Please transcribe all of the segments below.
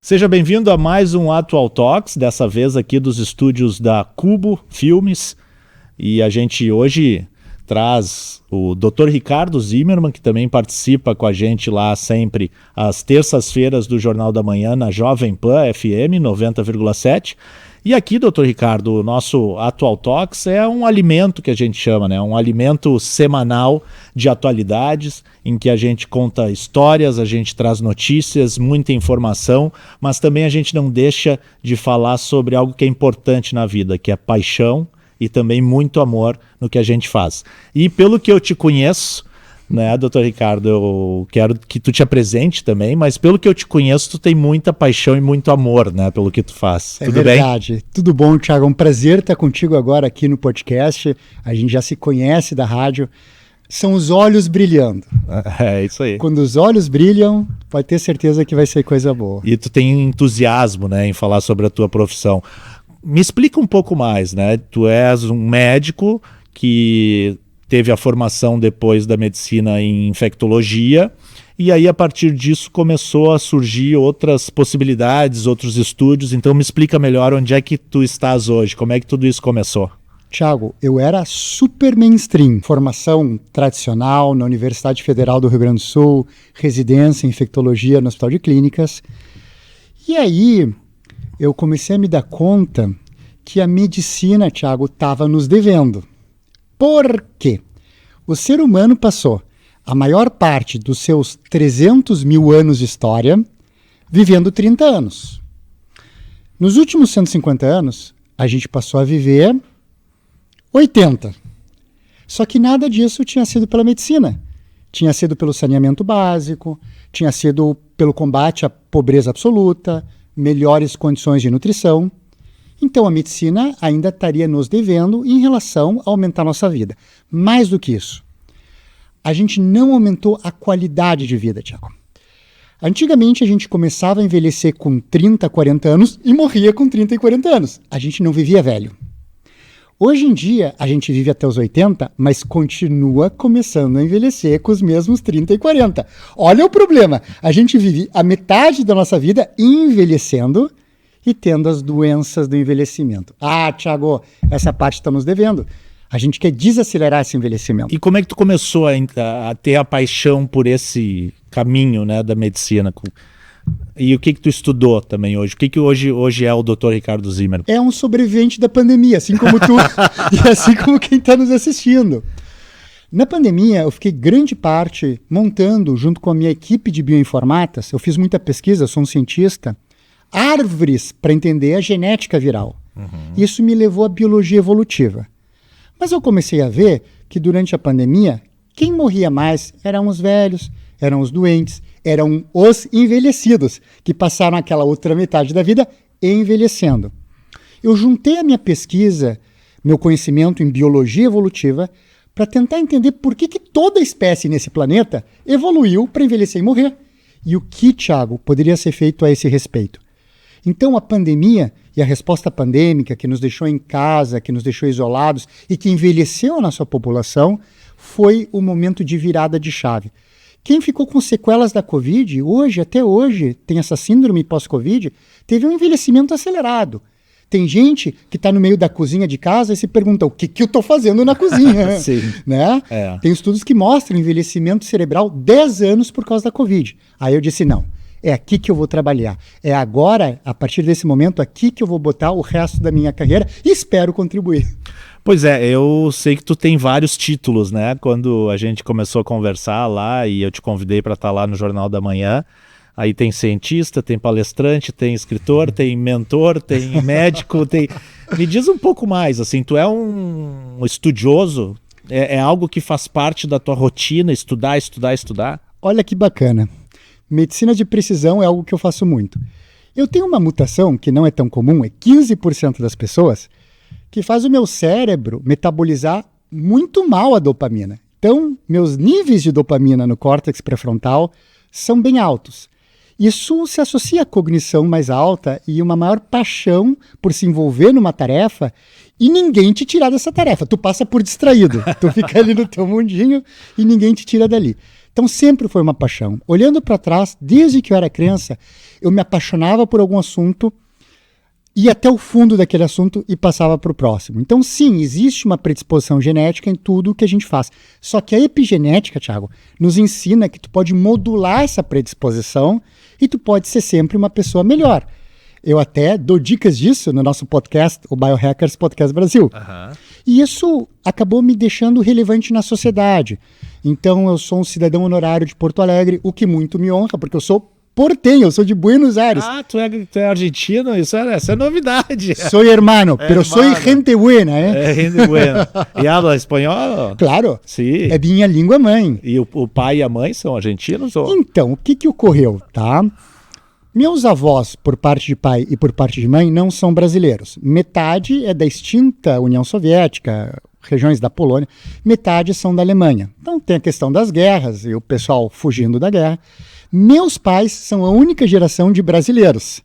Seja bem-vindo a mais um Atual Talks, dessa vez aqui dos estúdios da Cubo Filmes. E a gente hoje traz o Dr. Ricardo Zimmermann, que também participa com a gente lá sempre às terças-feiras do Jornal da Manhã na Jovem Pan FM 90,7. E aqui, doutor Ricardo, o nosso Atual Talks é um alimento que a gente chama, né? Um alimento semanal de atualidades, em que a gente conta histórias, a gente traz notícias, muita informação, mas também a gente não deixa de falar sobre algo que é importante na vida, que é paixão e também muito amor no que a gente faz. E pelo que eu te conheço, né, doutor Ricardo, eu quero que tu te apresente também, mas pelo que eu te conheço, tu tem muita paixão e muito amor, né, pelo que tu faz. Tudo bem? É verdade. Tudo bom, Thiago? É um prazer estar contigo agora aqui no podcast. A gente já se conhece da rádio. São os olhos brilhando. É isso aí. Quando os olhos brilham, pode ter certeza que vai ser coisa boa. E tu tem entusiasmo, né, em falar sobre a tua profissão. Me explica um pouco mais, né? Tu és um médico que teve a formação depois da medicina em infectologia, e aí a partir disso começou a surgir outras possibilidades, outros estúdios. Então me explica melhor onde é que tu estás hoje, como é que tudo isso começou? Thiago, eu era super mainstream, formação tradicional na Universidade Federal do Rio Grande do Sul, residência em infectologia no Hospital de Clínicas, e aí eu comecei a me dar conta que a medicina, Thiago, estava nos devendo. Por quê? O ser humano passou a maior parte dos seus 300 mil anos de história vivendo 30 anos. Nos últimos 150 anos, a gente passou a viver 80. Só que nada disso tinha sido pela medicina. Tinha sido pelo saneamento básico, tinha sido pelo combate à pobreza absoluta, melhores condições de nutrição. Então a medicina ainda estaria nos devendo em relação a aumentar a nossa vida. Mais do que isso, a gente não aumentou a qualidade de vida, Thiago. Antigamente a gente começava a envelhecer com 30, 40 anos e morria com 30 e 40 anos. A gente não vivia velho. Hoje em dia a gente vive até os 80, mas continua começando a envelhecer com os mesmos 30 e 40. Olha o problema, a gente vive a metade da nossa vida envelhecendo e tendo as doenças do envelhecimento. Ah, Thiago, essa parte está nos devendo. A gente quer desacelerar esse envelhecimento. E como é que tu começou a ter a paixão por esse caminho, né, da medicina? E o que tu estudou também hoje? O que hoje é o Dr. Ricardo Zimmermann? É um sobrevivente da pandemia, assim como tu e assim como quem está nos assistindo. Na pandemia, eu fiquei grande parte montando, junto com a minha equipe de bioinformatas, eu fiz muita pesquisa, sou um cientista, árvores para entender a genética viral. Isso me levou à biologia evolutiva. Mas eu comecei a ver que durante a pandemia, quem morria mais eram os velhos, eram os doentes, eram os envelhecidos, que passaram aquela outra metade da vida envelhecendo. Eu juntei a minha pesquisa, meu conhecimento em biologia evolutiva, para tentar entender por que toda espécie nesse planeta evoluiu para envelhecer e morrer. E o que, Thiago, poderia ser feito a esse respeito? Então a pandemia e a resposta pandêmica que nos deixou em casa, que nos deixou isolados e que envelheceu a nossa população, foi o momento de virada de chave. Quem ficou com sequelas da Covid, até hoje, tem essa síndrome pós-Covid, teve um envelhecimento acelerado. Tem gente que está no meio da cozinha de casa e se pergunta o que eu estou fazendo na cozinha. Sim. Né? É. Tem estudos que mostram envelhecimento cerebral 10 anos por causa da Covid. Aí eu disse, não, é aqui que eu vou trabalhar. É agora, a partir desse momento, aqui que eu vou botar o resto da minha carreira e espero contribuir. Pois é, eu sei que tu tem vários títulos, né? Quando a gente começou a conversar lá e eu te convidei para estar lá no Jornal da Manhã, aí tem cientista, tem palestrante, tem escritor, tem mentor, tem médico, tem... Me diz um pouco mais, assim, tu é um estudioso? É algo que faz parte da tua rotina, estudar? Olha que bacana. Medicina de precisão é algo que eu faço muito. Eu tenho uma mutação que não é tão comum, é 15% das pessoas, que faz o meu cérebro metabolizar muito mal a dopamina. Então, meus níveis de dopamina no córtex pré-frontal são bem altos. Isso se associa à cognição mais alta e uma maior paixão por se envolver numa tarefa e ninguém te tirar dessa tarefa. Tu passa por distraído, tu fica ali no teu mundinho e ninguém te tira dali. Então sempre foi uma paixão. Olhando para trás, desde que eu era criança, eu me apaixonava por algum assunto, ia até o fundo daquele assunto e passava para o próximo. Então sim, existe uma predisposição genética em tudo que a gente faz. Só que a epigenética, Thiago, nos ensina que tu pode modular essa predisposição e tu pode ser sempre uma pessoa melhor. Eu até dou dicas disso no nosso podcast, o Biohackers Podcast Brasil. E isso acabou me deixando relevante na sociedade. Então eu sou um cidadão honorário de Porto Alegre, o que muito me honra, porque eu sou porteño, eu sou de Buenos Aires. Ah, tu é argentino? Essa é novidade. Soy hermano, pero soy gente buena, É gente buena. E habla espanhol? Claro, Sim. é minha língua mãe. E o pai e a mãe são argentinos? Ou... Então, o que ocorreu, tá? Meus avós, por parte de pai e por parte de mãe, não são brasileiros. Metade é da extinta União Soviética, regiões da Polônia, metade são da Alemanha. Então tem a questão das guerras e o pessoal fugindo da guerra. Meus pais são a única geração de brasileiros.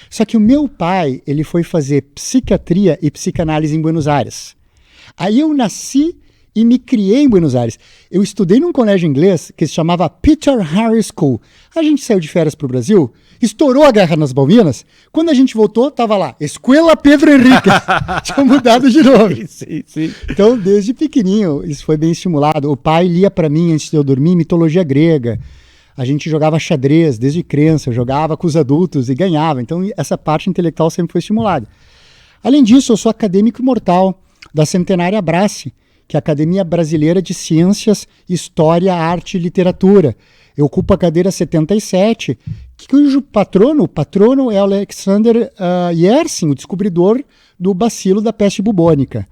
Só que o meu pai, ele foi fazer psiquiatria e psicanálise em Buenos Aires. Aí eu nasci e me criei em Buenos Aires. Eu estudei num colégio inglês que se chamava Peter Harris School. A gente saiu de férias para o Brasil, estourou a guerra nas Malvinas. Quando a gente voltou, estava lá, Escuela Pedro Henrique. Tinha mudado de nome. Sim. Então, desde pequenininho, isso foi bem estimulado. O pai lia para mim, antes de eu dormir, mitologia grega. A gente jogava xadrez desde criança, eu jogava com os adultos e ganhava. Então, essa parte intelectual sempre foi estimulada. Além disso, eu sou acadêmico imortal da Centenária Abrace, que é a Academia Brasileira de Ciências, História, Arte e Literatura. Eu ocupo a cadeira 77, cujo patrono é o Alexander Yersin, o descobridor do bacilo da peste bubônica.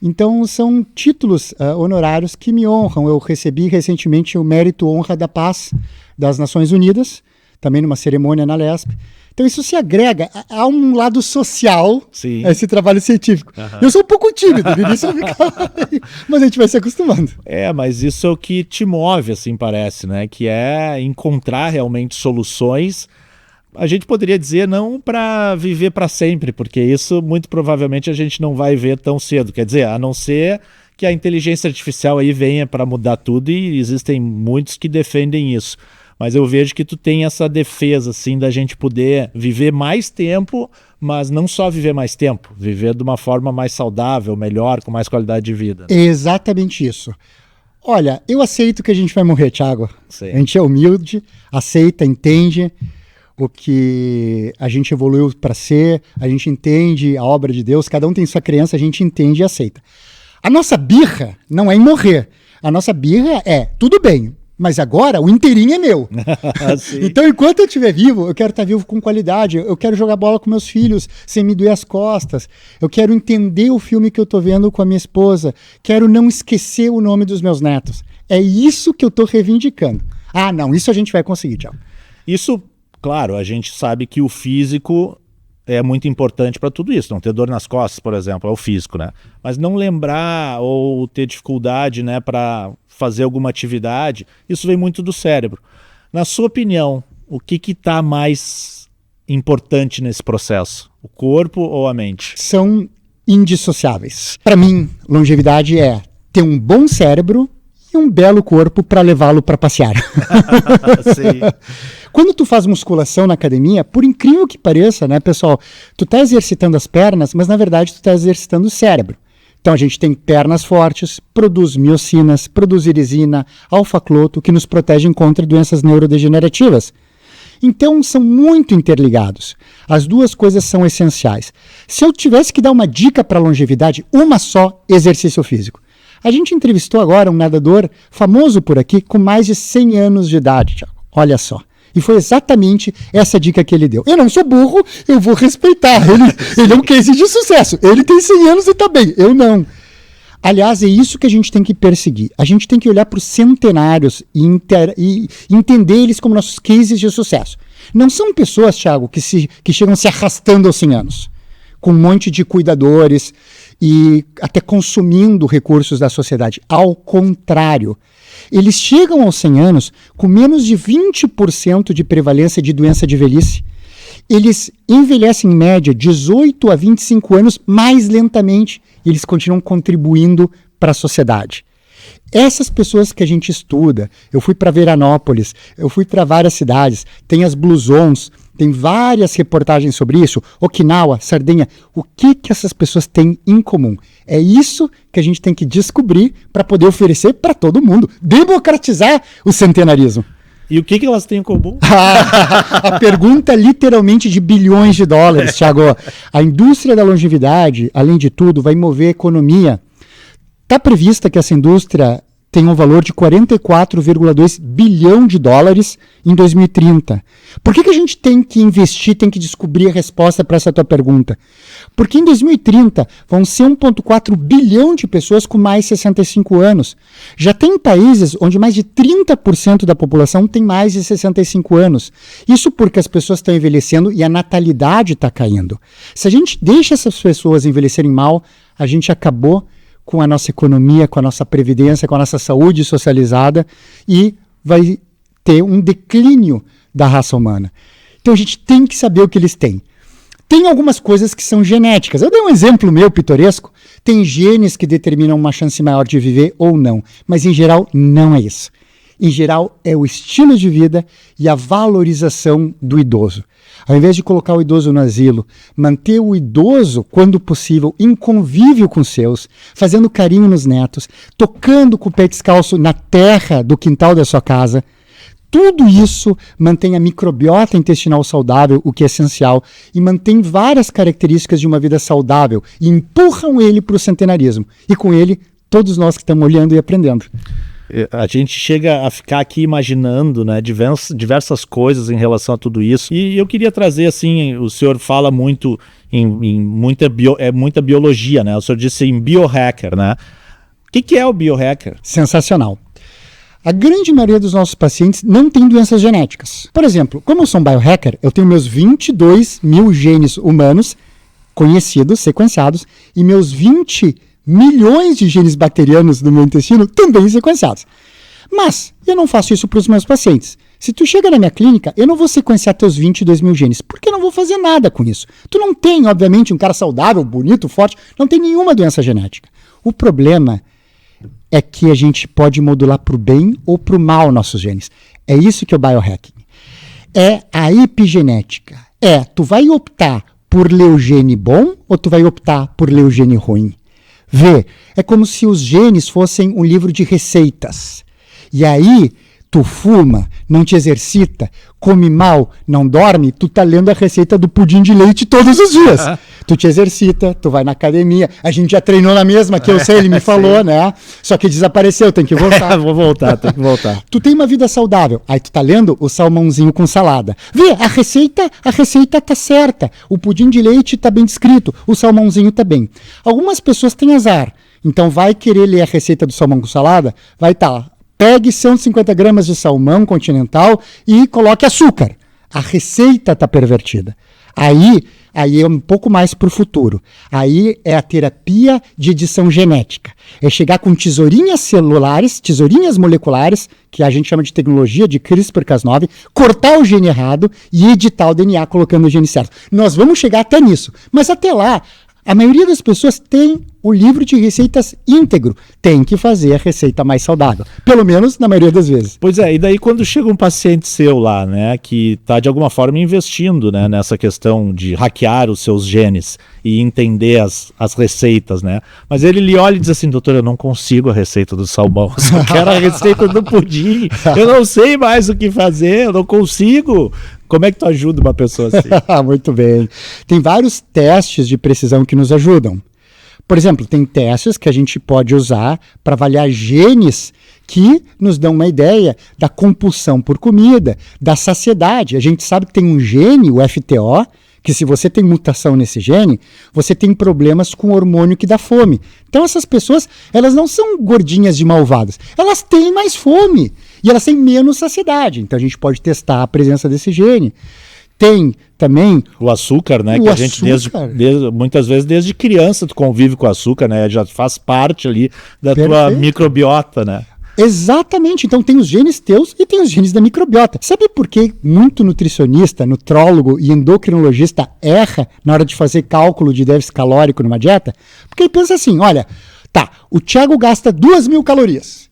Então, são títulos honorários que me honram. Eu recebi recentemente o Mérito Honra da Paz das Nações Unidas, também numa cerimônia na Lesp. Então isso se agrega a um lado social, Sim. a esse trabalho científico. Eu sou um pouco tímido, no início eu ficava... mas a gente vai se acostumando. Mas isso é o que te move, assim parece, né? Que é encontrar realmente soluções. A gente poderia dizer não para viver para sempre, porque isso muito provavelmente a gente não vai ver tão cedo. Quer dizer, a não ser que a inteligência artificial aí venha para mudar tudo, e existem muitos que defendem isso. Mas eu vejo que tu tem essa defesa, assim, da gente poder viver mais tempo, mas não só viver mais tempo, viver de uma forma mais saudável, melhor, com mais qualidade de vida. Exatamente isso. Olha, eu aceito que a gente vai morrer, Thiago. Sim. A gente é humilde, aceita, entende o que a gente evoluiu para ser, a gente entende a obra de Deus, cada um tem sua crença, a gente entende e aceita. A nossa birra não é em morrer. A nossa birra é, tudo bem, mas agora o inteirinho é meu. Então, enquanto eu estiver vivo, eu quero estar vivo com qualidade. Eu quero jogar bola com meus filhos sem me doer as costas. Eu quero entender o filme que eu estou vendo com a minha esposa. Quero não esquecer o nome dos meus netos. É isso que eu estou reivindicando. Ah, não, isso a gente vai conseguir, Thiago. Isso, claro, a gente sabe que o físico é muito importante para tudo isso. Não ter dor nas costas, por exemplo, é o físico, né? Mas não lembrar ou ter dificuldade, né, para fazer alguma atividade, isso vem muito do cérebro. Na sua opinião, o que está mais importante nesse processo? O corpo ou a mente? São indissociáveis. Para mim, longevidade é ter um bom cérebro e um belo corpo para levá-lo para passear. Sim. Quando tu faz musculação na academia, por incrível que pareça, né, pessoal, tu tá exercitando as pernas, mas na verdade tu tá exercitando o cérebro. Então a gente tem pernas fortes, produz miocinas, produz irisina, alfa-cloto, que nos protegem contra doenças neurodegenerativas. Então são muito interligados. As duas coisas são essenciais. Se eu tivesse que dar uma dica para longevidade, uma só: exercício físico. A gente entrevistou agora um nadador famoso por aqui com mais de 100 anos de idade, Thiago. Olha só. E foi exatamente essa dica que ele deu. Eu não sou burro, eu vou respeitar. Ele é um case de sucesso. Ele tem 100 anos e tá bem. Eu não. Aliás, é isso que a gente tem que perseguir. A gente tem que olhar para os centenários e entender eles como nossos cases de sucesso. Não são pessoas, Thiago, que chegam se arrastando aos 100 anos, com um monte de cuidadores e até consumindo recursos da sociedade. Ao contrário, eles chegam aos 100 anos com menos de 20% de prevalência de doença de velhice. Eles envelhecem em média 18 a 25 anos mais lentamente e eles continuam contribuindo para a sociedade. Essas pessoas que a gente estuda, eu fui para Veranópolis, eu fui para várias cidades, tem as Blue Zones, tem várias reportagens sobre isso, Okinawa, Sardenha, o que essas pessoas têm em comum? É isso que a gente tem que descobrir para poder oferecer para todo mundo, democratizar o centenarismo. E o que elas têm em comum? A pergunta literalmente de bilhões de dólares, Thiago. A indústria da longevidade, além de tudo, vai mover a economia. Está prevista que essa indústria tem um valor de 44,2 bilhão de dólares em 2030. Por que a gente tem que investir, tem que descobrir a resposta para essa tua pergunta? Porque em 2030 vão ser 1,4 bilhão de pessoas com mais de 65 anos. Já tem países onde mais de 30% da população tem mais de 65 anos. Isso porque as pessoas estão envelhecendo e a natalidade está caindo. Se a gente deixa essas pessoas envelhecerem mal, a gente acabou com a nossa economia, com a nossa previdência, com a nossa saúde socializada e vai ter um declínio da raça humana. Então a gente tem que saber o que eles têm. Tem algumas coisas que são genéticas. Eu dei um exemplo meu pitoresco. Tem genes que determinam uma chance maior de viver ou não, mas em geral não é isso. Em geral é o estilo de vida e a valorização do idoso. Ao invés de colocar o idoso no asilo, manter o idoso, quando possível, em convívio com os seus, fazendo carinho nos netos, tocando com o pé descalço na terra do quintal da sua casa, tudo isso mantém a microbiota intestinal saudável, o que é essencial, e mantém várias características de uma vida saudável, e empurram ele para o centenarismo. E com ele, todos nós que estamos olhando e aprendendo. A gente chega a ficar aqui imaginando, né, diversas coisas em relação a tudo isso. E eu queria trazer, assim, o senhor fala muito em muita biologia, né? O senhor disse em biohacker, né? O que é o biohacker? Sensacional. A grande maioria dos nossos pacientes não tem doenças genéticas. Por exemplo, como eu sou um biohacker, eu tenho meus 22 mil genes humanos conhecidos, sequenciados, e meus 20 milhões de genes bacterianos do meu intestino também sequenciados. Mas eu não faço isso para os meus pacientes. Se tu chega na minha clínica, eu não vou sequenciar teus 22 mil genes, porque eu não vou fazer nada com isso. Tu não tem, obviamente, um cara saudável, bonito, forte, não tem nenhuma doença genética. O problema é que a gente pode modular para o bem ou para o mal nossos genes. É isso que é o biohacking. É a epigenética. Tu vai optar por ler o gene bom ou tu vai optar por ler o gene ruim? É como se os genes fossem um livro de receitas. E aí, tu fuma, não te exercita, come mal, não dorme, tu tá lendo a receita do pudim de leite todos os dias. Tu te exercita, tu vai na academia. A gente já treinou na mesma, que eu sei, ele me falou, né? Só que desapareceu, tem que voltar. Vou voltar, tem que voltar. Tu tem uma vida saudável, aí tu tá lendo o salmãozinho com salada. A receita tá certa. O pudim de leite tá bem descrito, o salmãozinho tá bem. Algumas pessoas têm azar, então vai querer ler a receita do salmão com salada, vai lá. Pegue 150 gramas de salmão continental e coloque açúcar. A receita está pervertida. Aí é um pouco mais para o futuro. Aí é a terapia de edição genética. É chegar com tesourinhas celulares, tesourinhas moleculares, que a gente chama de tecnologia de CRISPR-Cas9, cortar o gene errado e editar o DNA colocando o gene certo. Nós vamos chegar até nisso. Mas até lá, a maioria das pessoas tem o livro de receitas íntegro. Tem que fazer a receita mais saudável. Pelo menos na maioria das vezes. Pois é, e daí quando chega um paciente seu lá, né, que está de alguma forma investindo, né, nessa questão de hackear os seus genes e entender as receitas, né, mas ele lhe olha e diz assim, doutor, eu não consigo a receita do salmão, eu só quero a receita do pudim, eu não sei mais o que fazer, eu não consigo. Como é que tu ajuda uma pessoa assim? Muito bem. Tem vários testes de precisão que nos ajudam. Por exemplo, tem testes que a gente pode usar para avaliar genes que nos dão uma ideia da compulsão por comida, da saciedade. A gente sabe que tem um gene, o FTO, que se você tem mutação nesse gene, você tem problemas com o hormônio que dá fome. Então essas pessoas, elas não são gordinhas de malvadas, elas têm mais fome e elas têm menos saciedade. Então a gente pode testar a presença desse gene. Tem também o açúcar, né? Que a gente muitas vezes desde criança tu convive com açúcar, né? Já faz parte ali da tua microbiota, né? Exatamente. Então tem os genes teus e tem os genes da microbiota. Sabe por que muito nutricionista, nutrólogo e endocrinologista erra na hora de fazer cálculo de déficit calórico numa dieta? Porque ele pensa assim, olha, o Thiago gasta 2.000 calorias.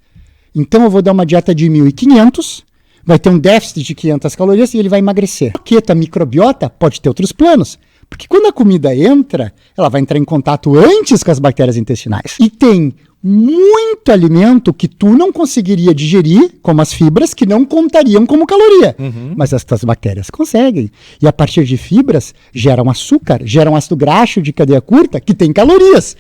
Então eu vou dar uma dieta de 1.500, vai ter um déficit de 500 calorias e ele vai emagrecer. Porque a microbiota pode ter outros planos. Porque quando a comida entra, ela vai entrar em contato antes com as bactérias intestinais. E tem muito alimento que tu não conseguiria digerir, como as fibras, que não contariam como caloria. Mas as tuas bactérias conseguem. E a partir de fibras, geram açúcar, geram ácido graxo de cadeia curta, que tem calorias.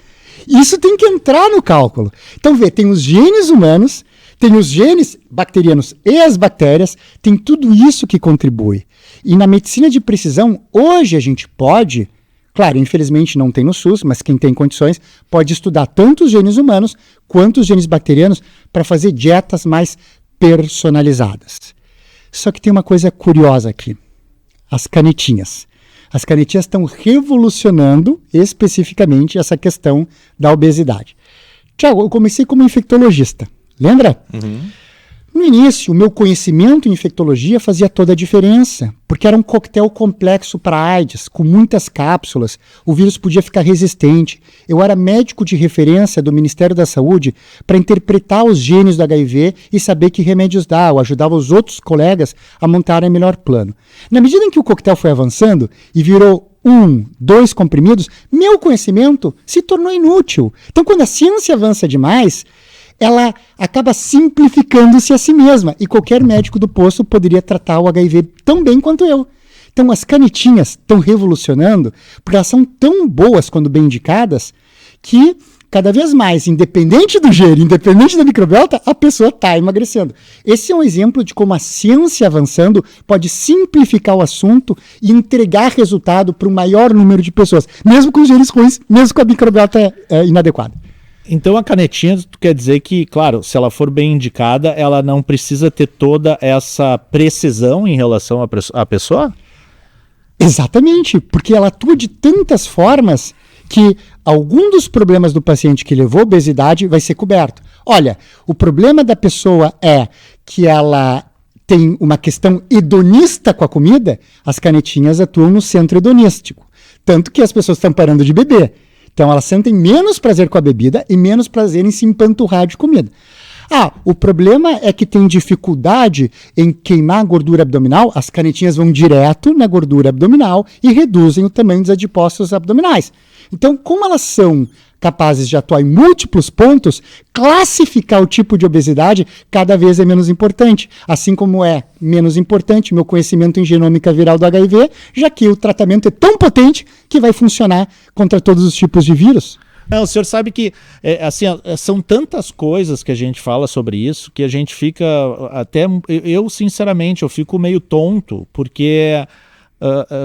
Isso tem que entrar no cálculo. Então, tem os genes humanos, tem os genes bacterianos e as bactérias, tem tudo isso que contribui. E na medicina de precisão, hoje a gente pode, claro, infelizmente não tem no SUS, mas quem tem condições pode estudar tanto os genes humanos quanto os genes bacterianos para fazer dietas mais personalizadas. Só que tem uma coisa curiosa aqui, as canetinhas. As canetinhas estão revolucionando especificamente essa questão da obesidade. Tiago, eu comecei como infectologista, lembra? No início, o meu conhecimento em infectologia fazia toda a diferença, porque era um coquetel complexo para AIDS, com muitas cápsulas, o vírus podia ficar resistente. Eu era médico de referência do Ministério da Saúde para interpretar os genes do HIV e saber que remédios dar. Eu ajudava os outros colegas a montarem melhor plano. Na medida em que o coquetel foi avançando e virou 1, 2 comprimidos, meu conhecimento se tornou inútil. Então, quando a ciência avança demais, ela acaba simplificando-se a si mesma e qualquer médico do posto poderia tratar o HIV tão bem quanto eu. Então as canetinhas estão revolucionando porque elas são tão boas quando bem indicadas que cada vez mais, independente do gene, independente da microbiota, a pessoa está emagrecendo. Esse é um exemplo de como a ciência avançando pode simplificar o assunto e entregar resultado para um maior número de pessoas, mesmo com os genes ruins, mesmo com a microbiota inadequada. Então a canetinha, tu quer dizer que, claro, se ela for bem indicada, ela não precisa ter toda essa precisão em relação à pessoa? Exatamente, porque ela atua de tantas formas que algum dos problemas do paciente que levou obesidade vai ser coberto. Olha, o problema da pessoa é que ela tem uma questão hedonista com a comida, as canetinhas atuam no centro hedonístico. Tanto que as pessoas estão parando de beber. Então elas sentem menos prazer com a bebida e menos prazer em se empanturrar de comida. O problema é que tem dificuldade em queimar a gordura abdominal, as canetinhas vão direto na gordura abdominal e reduzem o tamanho dos adipócitos abdominais. Então, como elas são capazes de atuar em múltiplos pontos, classificar o tipo de obesidade cada vez é menos importante. Assim como é menos importante meu conhecimento em genômica viral do HIV, já que o tratamento é tão potente que vai funcionar contra todos os tipos de vírus. Não, o senhor sabe que são tantas coisas que a gente fala sobre isso que a gente fica até... Eu, sinceramente, eu fico meio tonto, porque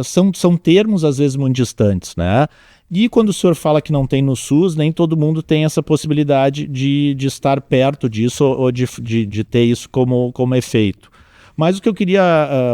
são termos, às vezes, muito distantes, né? E quando o senhor fala que não tem no SUS, nem todo mundo tem essa possibilidade de estar perto disso ou de ter isso como efeito. Mas o que eu queria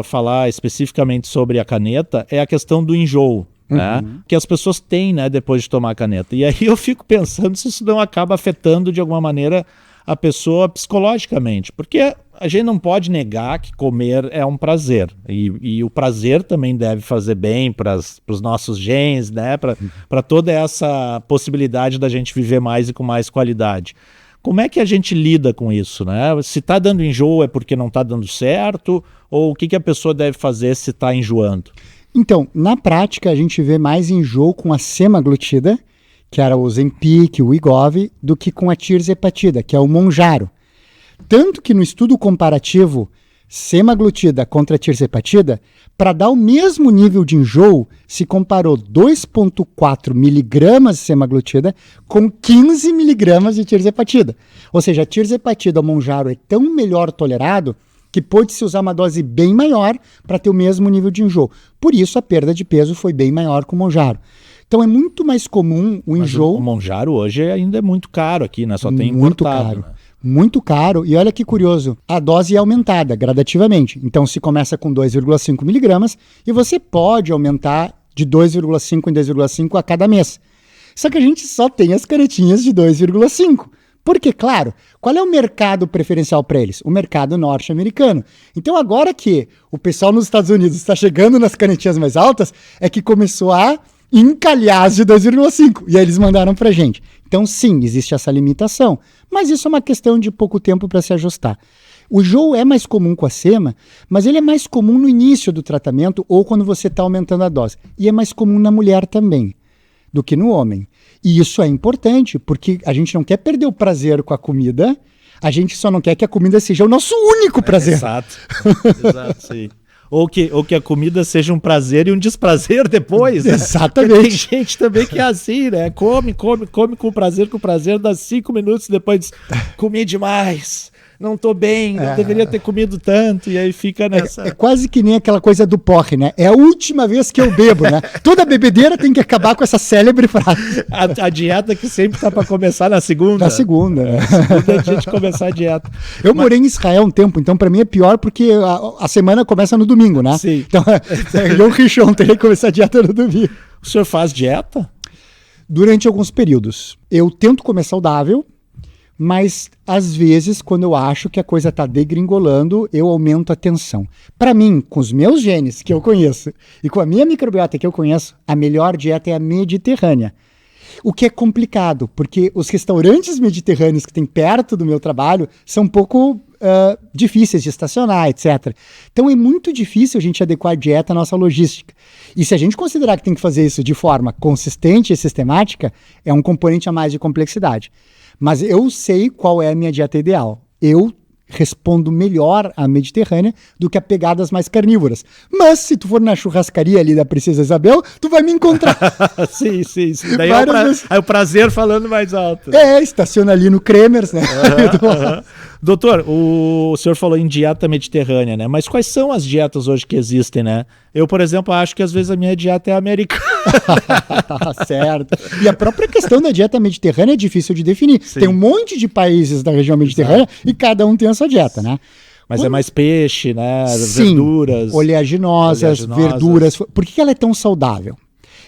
falar especificamente sobre a caneta é a questão do enjoo, né? Que as pessoas têm, né, depois de tomar a caneta. E aí eu fico pensando se isso não acaba afetando de alguma maneira a pessoa psicologicamente, porque a gente não pode negar que comer é um prazer, e o prazer também deve fazer bem para os nossos genes, né, para toda essa possibilidade da gente viver mais e com mais qualidade. Como é que a gente lida com isso, né? Se está dando enjoo é porque não está dando certo, ou o que a pessoa deve fazer se está enjoando? Então, na prática, a gente vê mais enjoo com a semaglutida, que era o Ozempic, o Wegovy, do que com a tirzepatida, que é o Mounjaro. Tanto que no estudo comparativo semaglutida contra tirzepatida, para dar o mesmo nível de enjoo, se comparou 2,4 miligramas de semaglutida com 15 miligramas de tirzepatida. Ou seja, a tirzepatida, o Mounjaro, é tão melhor tolerado que pôde-se usar uma dose bem maior para ter o mesmo nível de enjoo. Por isso, a perda de peso foi bem maior com o Mounjaro. Então é muito mais comum o enjoo... Mas o Mounjaro hoje ainda é muito caro aqui, né? Só tem muito importado. Caro. Né? Muito caro. E olha que curioso, a dose é aumentada gradativamente. Então se começa com 2,5 miligramas e você pode aumentar de 2,5 em 2,5 a cada mês. Só que a gente só tem as canetinhas de 2,5. Porque, claro, qual é o mercado preferencial para eles? O mercado norte-americano. Então agora que o pessoal nos Estados Unidos está chegando nas canetinhas mais altas, é que começou a encalhados de 2,5. E aí eles mandaram pra gente. Então, sim, existe essa limitação. Mas isso é uma questão de pouco tempo para se ajustar. O enjoo é mais comum com a SEMA, mas ele é mais comum no início do tratamento ou quando você está aumentando a dose. E é mais comum na mulher também do que no homem. E isso é importante, porque a gente não quer perder o prazer com a comida, a gente só não quer que a comida seja o nosso único prazer. Exato, exato, sim. Ou que a comida seja um prazer e um desprazer depois. Né? Exatamente. Porque tem gente também que é assim, né? Come com prazer, dá 5 minutos depois diz, comi demais, não tô bem, não deveria ter comido tanto, e aí fica nessa... É quase que nem aquela coisa do porre, né? É a última vez que eu bebo, né? Toda bebedeira tem que acabar com essa célebre frase. A dieta que sempre tá para começar na segunda. Na segunda, né? Segunda é dia de começar a dieta. Eu morei em Israel um tempo, então pra mim é pior porque a semana começa no domingo, né? Sim. Então, eu Richon teria que começar a dieta no domingo. O senhor faz dieta? Durante alguns períodos. Eu tento comer saudável, mas às vezes, quando eu acho que a coisa está degringolando, eu aumento a tensão. Para mim, com os meus genes que eu conheço e com a minha microbiota que eu conheço, a melhor dieta é a mediterrânea. O que é complicado, porque os restaurantes mediterrâneos que tem perto do meu trabalho são um pouco difíceis de estacionar, etc. Então é muito difícil a gente adequar a dieta à nossa logística. E se a gente considerar que tem que fazer isso de forma consistente e sistemática, é um componente a mais de complexidade. Mas eu sei qual é a minha dieta ideal. Eu respondo melhor à mediterrânea do que a pegadas mais carnívoras. Mas se tu for na churrascaria ali da Princesa Isabel, tu vai me encontrar. Sim. Daí é o prazer falando mais alto. Estaciona ali no Kremers, né? Doutor, o senhor falou em dieta mediterrânea, né? Mas quais são as dietas hoje que existem, né? Eu, por exemplo, acho que às vezes a minha dieta é americana. Tá certo. E a própria questão da dieta mediterrânea é difícil de definir. Sim. Tem um monte de países da região mediterrânea e cada um tem a sua dieta, né? Mas é mais peixe, né? Sim, verduras. Oleaginosas, verduras. Por que ela é tão saudável?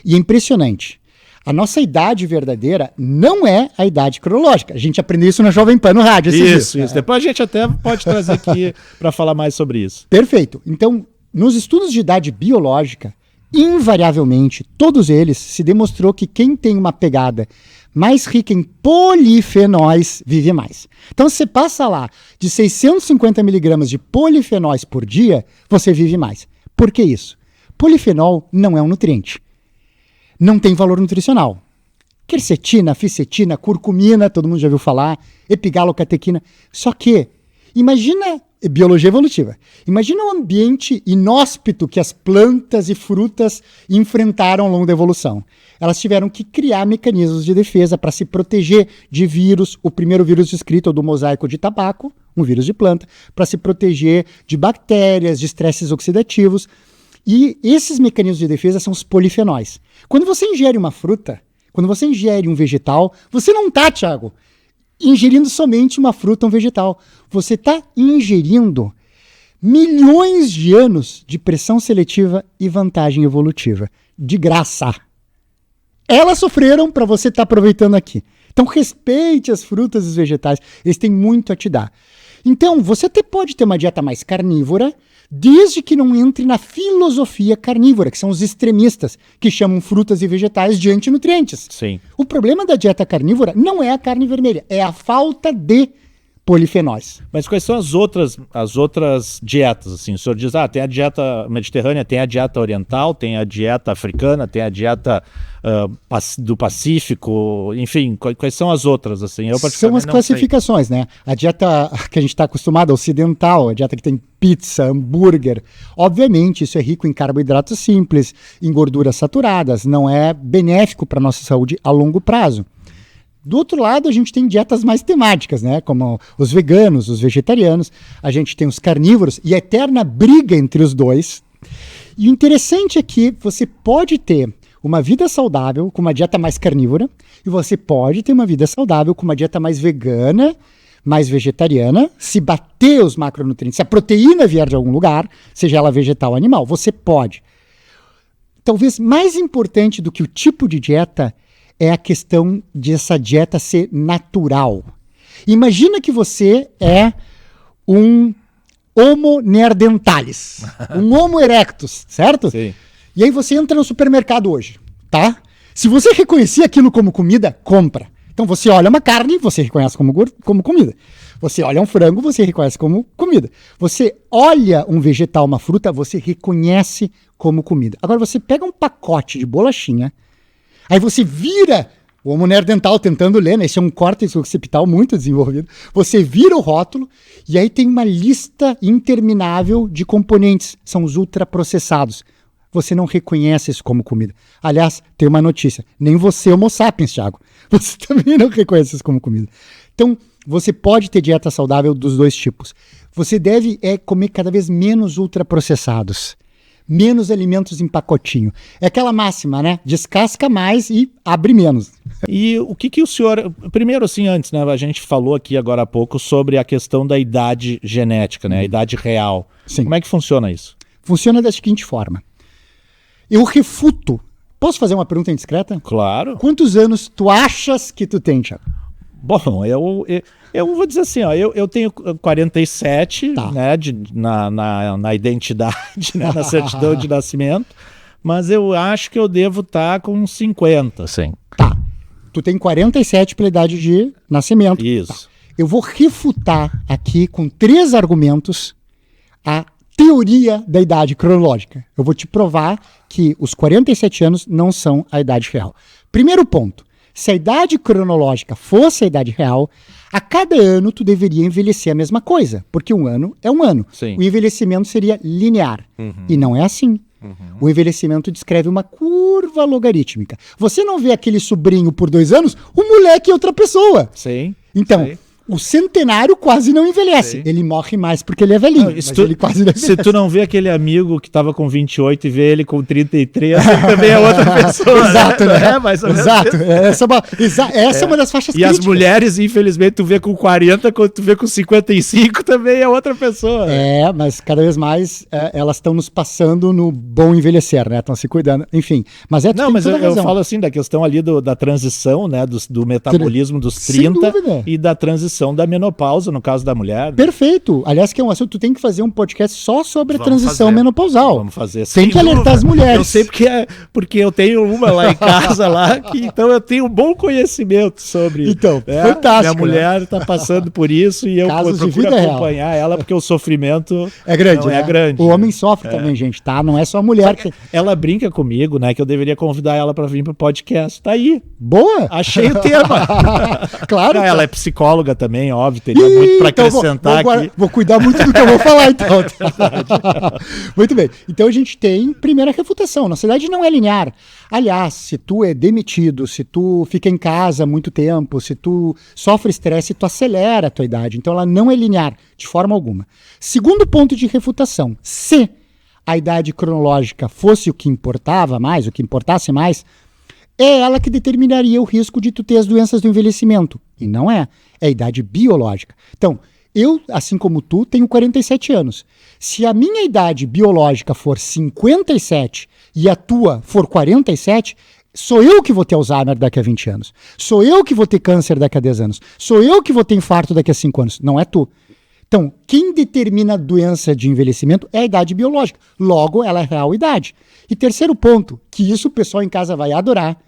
E é impressionante. A nossa idade verdadeira não é a idade cronológica. A gente aprendeu isso na Jovem Pan no rádio. Isso. Depois a gente até pode trazer aqui para falar mais sobre isso. Perfeito. Então, nos estudos de idade biológica, invariavelmente, todos eles, se demonstrou que quem tem uma pegada mais rica em polifenóis vive mais. Então, se você passa lá de 650 miligramas de polifenóis por dia, você vive mais. Por que isso? Polifenol não é um nutriente. Não tem valor nutricional. Quercetina, ficetina, curcumina, todo mundo já ouviu falar, epigalocatequina. Só que, imagina, biologia evolutiva, imagina um ambiente inóspito que as plantas e frutas enfrentaram ao longo da evolução. Elas tiveram que criar mecanismos de defesa para se proteger de vírus. O primeiro vírus descrito é o do mosaico de tabaco, um vírus de planta, para se proteger de bactérias, de estresses oxidativos. E esses mecanismos de defesa são os polifenóis. Quando você ingere uma fruta, quando você ingere um vegetal, você não está, Thiago, ingerindo somente uma fruta ou um vegetal. Você está ingerindo milhões de anos de pressão seletiva e vantagem evolutiva. De graça. Elas sofreram para você estar aproveitando aqui. Então respeite as frutas e os vegetais. Eles têm muito a te dar. Então, você até pode ter uma dieta mais carnívora, desde que não entre na filosofia carnívora, que são os extremistas, que chamam frutas e vegetais de antinutrientes. Sim. O problema da dieta carnívora não é a carne vermelha, é a falta de polifenóis. Mas quais são as outras dietas? Assim? O senhor diz, tem a dieta mediterrânea, tem a dieta oriental, tem a dieta africana, tem a dieta do Pacífico, enfim, quais são as outras? Assim? São as classificações, né? A dieta que a gente está acostumado, ocidental, a dieta que tem pizza, hambúrguer. Obviamente, isso é rico em carboidratos simples, em gorduras saturadas, não é benéfico para a nossa saúde a longo prazo. Do outro lado, a gente tem dietas mais temáticas, né? Como os veganos, os vegetarianos, a gente tem os carnívoros e a eterna briga entre os dois. E o interessante é que você pode ter uma vida saudável com uma dieta mais carnívora e você pode ter uma vida saudável com uma dieta mais vegana, mais vegetariana, se bater os macronutrientes, se a proteína vier de algum lugar, seja ela vegetal ou animal, você pode. Talvez mais importante do que o tipo de dieta é a questão de essa dieta ser natural. Imagina que você é um Homo neanderthalis, um Homo erectus, certo? Sim. E aí você entra no supermercado hoje, tá? Se você reconhecer aquilo como comida, compra. Então você olha uma carne, você reconhece como comida. Você olha um frango, você reconhece como comida. Você olha um vegetal, uma fruta, você reconhece como comida. Agora você pega um pacote de bolachinha, aí você vira o Homo neanderthal tentando ler, né? Esse é um córtex occipital muito desenvolvido. Você vira o rótulo e aí tem uma lista interminável de componentes. São os ultraprocessados. Você não reconhece isso como comida. Aliás, tem uma notícia. Nem você, Homo sapiens, Thiago. Você também não reconhece isso como comida. Então, você pode ter dieta saudável dos dois tipos. Você deve comer cada vez menos ultraprocessados. Menos alimentos em pacotinho. É aquela máxima, né? Descasca mais e abre menos. E o que o senhor... Primeiro, assim, antes, né? A gente falou aqui agora há pouco sobre a questão da idade genética, né? A idade real. Sim. Como é que funciona isso? Funciona da seguinte forma. Eu refuto. Posso fazer uma pergunta indiscreta? Claro. Quantos anos tu achas que tu tem, Thiago? Bom, eu vou dizer assim, ó, eu tenho 47, Tá. né, na identidade, né, na certidão de nascimento, mas eu acho que eu devo estar com uns 50, assim. Tá. Tu tem 47 pela idade de nascimento. Isso. Eu vou refutar aqui com 3 argumentos a teoria da idade cronológica. Eu vou te provar que os 47 anos não são a idade real. Primeiro ponto. Se a idade cronológica fosse a idade real, a cada ano tu deveria envelhecer a mesma coisa, porque um ano é um ano. Sim. O envelhecimento seria linear. E não é assim. O envelhecimento descreve uma curva logarítmica. Você não vê aquele sobrinho por 2 anos, o moleque é outra pessoa. Sim. Então, Sim. o centenário quase não envelhece. Sim. Ele morre mais porque ele é velhinho, Não, mas ele quase não envelhece. se tu não vê aquele amigo que estava com 28 e vê ele com 33, ele também é outra pessoa. Exato, né? É, mais ou menos Exato. isso. Essa é uma das faixas E críticas. as mulheres, infelizmente, tu vê com 40, quando tu vê com 55, também é outra pessoa. Mas cada vez mais elas estão nos passando no bom envelhecer, né? Estão se cuidando. Enfim, mas tu Não, tem mas toda a eu razão. falo assim da questão ali da transição, né, do metabolismo dos Sem 30 dúvida. e da transição da menopausa, no caso da mulher. Perfeito. Aliás, que é um assunto, tu tem que fazer um podcast só sobre a Vamos transição fazer. menopausal. Vamos fazer. Tem sem que alertar dúvida. as mulheres. Eu sei porque eu tenho uma lá em casa, então eu tenho um bom conhecimento sobre. Então, né? fantástico, Minha mulher está passando por isso e eu Casos de procuro vida real. acompanhar ela, porque o sofrimento É grande, não né? é grande. O homem sofre também, gente, tá? Não é só a mulher que... Ela brinca comigo, né, que eu deveria convidar ela para vir para o podcast. Tá aí. Boa! Achei o tema. Claro. Não, ela é psicóloga também, óbvio, teria muito para Então acrescentar aqui. vou cuidar muito do que eu vou falar, então. Muito bem. Então a gente tem primeira refutação. Nossa idade não é linear. Aliás, se tu é demitido, se tu fica em casa há muito tempo, se tu sofre estresse, tu acelera a tua idade. Então ela não é linear, de forma alguma. Segundo ponto de refutação. Se a idade cronológica fosse o que importava mais, o que importasse mais, é ela que determinaria o risco de tu ter as doenças do envelhecimento. E não é. É a idade biológica. Então, eu, assim como tu, tenho 47 anos. Se a minha idade biológica for 57 e a tua for 47, sou eu que vou ter Alzheimer daqui a 20 anos. Sou eu que vou ter câncer daqui a 10 anos. Sou eu que vou ter infarto daqui a 5 anos. Não é tu. Então, quem determina a doença de envelhecimento é a idade biológica. Logo, ela é a real idade. E terceiro ponto, que isso o pessoal em casa vai adorar,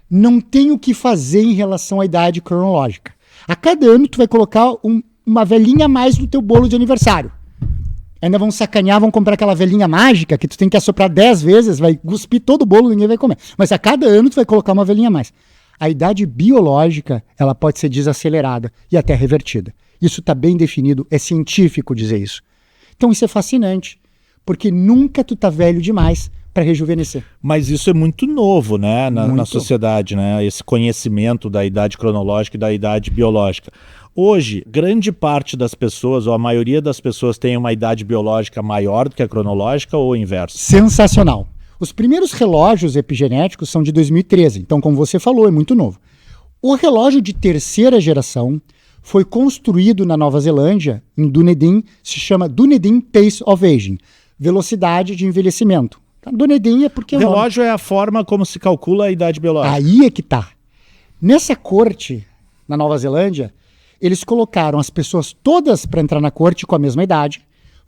não tem o que fazer em relação à idade cronológica. A cada ano tu vai colocar uma velhinha a mais no teu bolo de aniversário. Ainda vão sacanear, vão comprar aquela velhinha mágica que tu tem que assoprar 10 vezes, vai cuspir todo o bolo, ninguém vai comer. Mas a cada ano tu vai colocar uma velhinha a mais. A idade biológica, ela pode ser desacelerada e até revertida. Isso está bem definido, é científico dizer isso. Então isso é fascinante, porque nunca tu tá velho demais para rejuvenescer. Mas isso é muito novo, né, na Muito. sociedade, né? Esse conhecimento da idade cronológica e da idade biológica. Hoje, grande parte das pessoas, ou a maioria das pessoas, tem uma idade biológica maior do que a cronológica ou o inverso? Sensacional. Os primeiros relógios epigenéticos são de 2013, então como você falou, é muito novo. O relógio de terceira geração foi construído na Nova Zelândia, em Dunedin, se chama Dunedin Pace of Aging, velocidade de envelhecimento. Dunedin é porque... O relógio é a forma como se calcula a idade biológica. Aí é que tá. Nessa corte, na Nova Zelândia, eles colocaram as pessoas todas para entrar na corte com a mesma idade,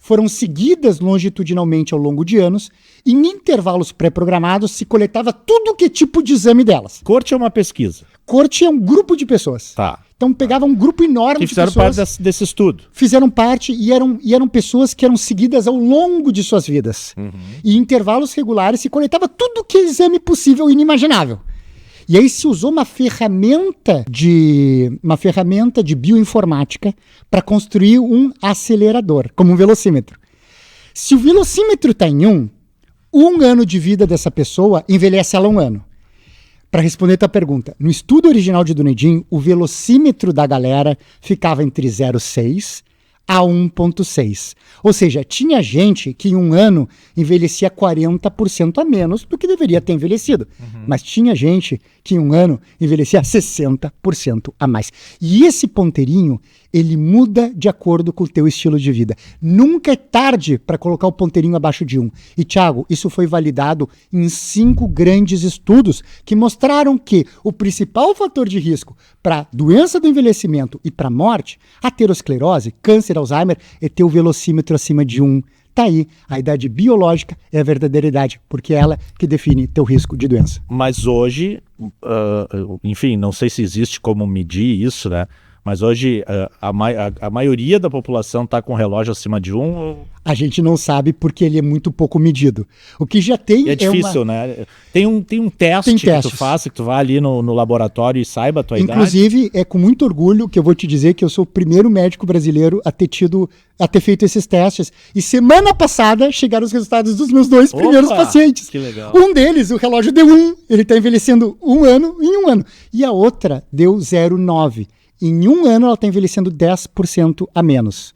foram seguidas longitudinalmente ao longo de anos, e em intervalos pré-programados se coletava tudo que tipo de exame delas. Corte é uma pesquisa. Corte é um grupo de pessoas. Tá. Então pegava um grupo enorme Que de fizeram pessoas. parte desse estudo. Fizeram parte e eram pessoas que eram seguidas ao longo de suas vidas. E em intervalos regulares se coletava tudo que é exame possível e inimaginável. E aí se usou uma ferramenta de bioinformática para construir um acelerador, como um velocímetro. Se o velocímetro está em 1 ano de vida dessa pessoa envelhece ela 1 ano. Para responder a tua pergunta, no estudo original de Dunedin, o velocímetro da galera ficava entre 0,6 a 1,6. Ou seja, tinha gente que em 1 ano envelhecia 40% a menos do que deveria ter envelhecido. Mas tinha gente que em 1 ano envelhecia 60% a mais. E esse ponteirinho, ele muda de acordo com o teu estilo de vida. Nunca é tarde para colocar o ponteirinho abaixo de 1. E, Thiago, isso foi validado em 5 grandes estudos que mostraram que o principal fator de risco para doença do envelhecimento e para morte, aterosclerose, câncer, Alzheimer, é ter o velocímetro acima de 1. Tá aí, a idade biológica é a verdadeira idade, porque é ela que define teu risco de doença. Mas hoje, enfim, não sei se existe como medir isso, né? Mas hoje a maioria da população está com relógio acima de 1? A gente não sabe porque ele é muito pouco medido. O que já tem é difícil, né? Tem um teste que tu faça, que tu vá ali no laboratório e saiba a tua idade. Inclusive, é com muito orgulho que eu vou te dizer que eu sou o primeiro médico brasileiro a ter feito esses testes. E semana passada chegaram os resultados dos meus 2 primeiros pacientes. Que legal. Um deles, o relógio deu 1, ele está envelhecendo 1 ano em 1 ano. E a outra deu 0,9. Em 1 ano ela está envelhecendo 10% a menos.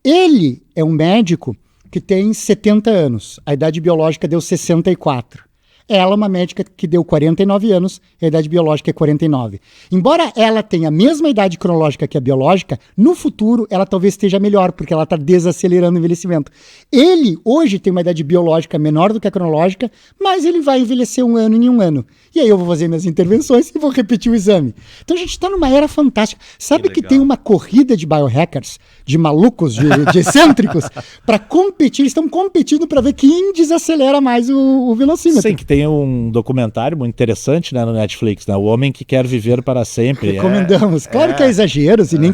Ele é um médico que tem 70 anos. A idade biológica deu 64. Ela é uma médica que deu 49 anos, a idade biológica é 49. Embora ela tenha a mesma idade cronológica que a biológica, no futuro ela talvez esteja melhor, porque ela está desacelerando o envelhecimento. Ele hoje tem uma idade biológica menor do que a cronológica, mas ele vai envelhecer 1 ano em 1 ano. E aí eu vou fazer minhas intervenções e vou repetir o exame. Então a gente está numa era fantástica. Sabe que tem uma corrida de biohackers, de malucos, de excêntricos, para competir, eles estão competindo para ver quem desacelera mais o velocímetro. Sim, que tem um documentário muito interessante, né, no Netflix, né? O Homem que Quer Viver para Sempre. Recomendamos. Claro que é exageros e nem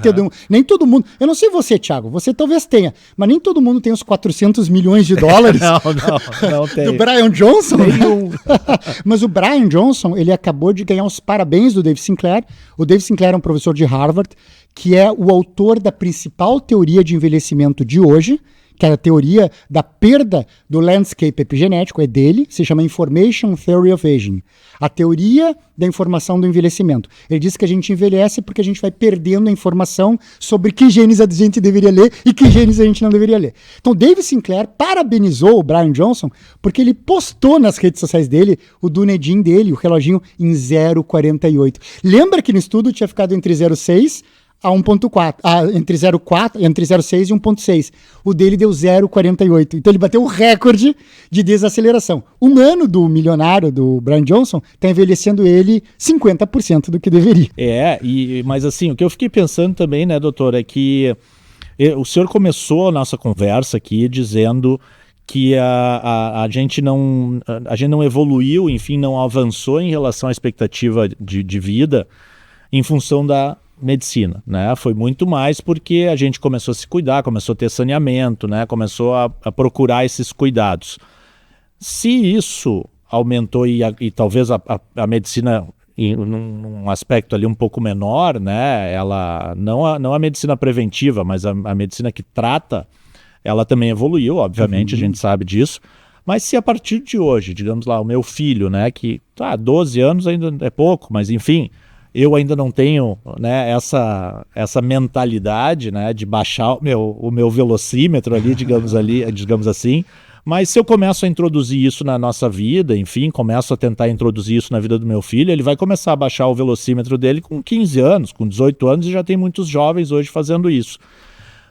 todo mundo... Eu não sei você, Thiago, você talvez tenha, mas nem todo mundo tem os 400 milhões de dólares não tem. do Brian Johnson. Mas o Brian Johnson, ele acabou de ganhar os parabéns do Dave Sinclair. O Dave Sinclair é um professor de Harvard, que é o autor da principal teoria de envelhecimento de hoje, que é a teoria da perda do landscape epigenético, é dele, se chama Information Theory of Aging. A teoria da informação do envelhecimento. Ele diz que a gente envelhece porque a gente vai perdendo a informação sobre que genes a gente deveria ler e que genes a gente não deveria ler. Então, Dave Sinclair parabenizou o Brian Johnson porque ele postou nas redes sociais dele o Dunedin dele, o reloginho, em 0,48. Lembra que no estudo tinha ficado entre 0,6 a 1.4, entre 0,6 e 1.6. O dele deu 0,48. Então ele bateu o recorde de desaceleração. O ano do milionário, do Brian Johnson, está envelhecendo ele 50% do que deveria. Mas assim, o que eu fiquei pensando também, né, doutor, é que o senhor começou a nossa conversa aqui dizendo que a gente não evoluiu, enfim, não avançou em relação à expectativa de vida em função da medicina, né? Foi muito mais porque a gente começou a se cuidar, começou a ter saneamento, né? Começou a procurar esses cuidados. Se isso aumentou e talvez a medicina num aspecto ali um pouco menor, né? Ela não a medicina preventiva, mas a medicina que trata, ela também evoluiu, obviamente, a gente sabe disso. Mas se a partir de hoje, digamos lá, o meu filho, né, que 12 anos ainda é pouco, mas enfim, eu ainda não tenho, né, essa mentalidade, né, de baixar o meu velocímetro ali, digamos assim, mas se eu começo a introduzir isso na nossa vida, enfim, começo a tentar introduzir isso na vida do meu filho, ele vai começar a baixar o velocímetro dele com 15 anos, com 18 anos, e já tem muitos jovens hoje fazendo isso.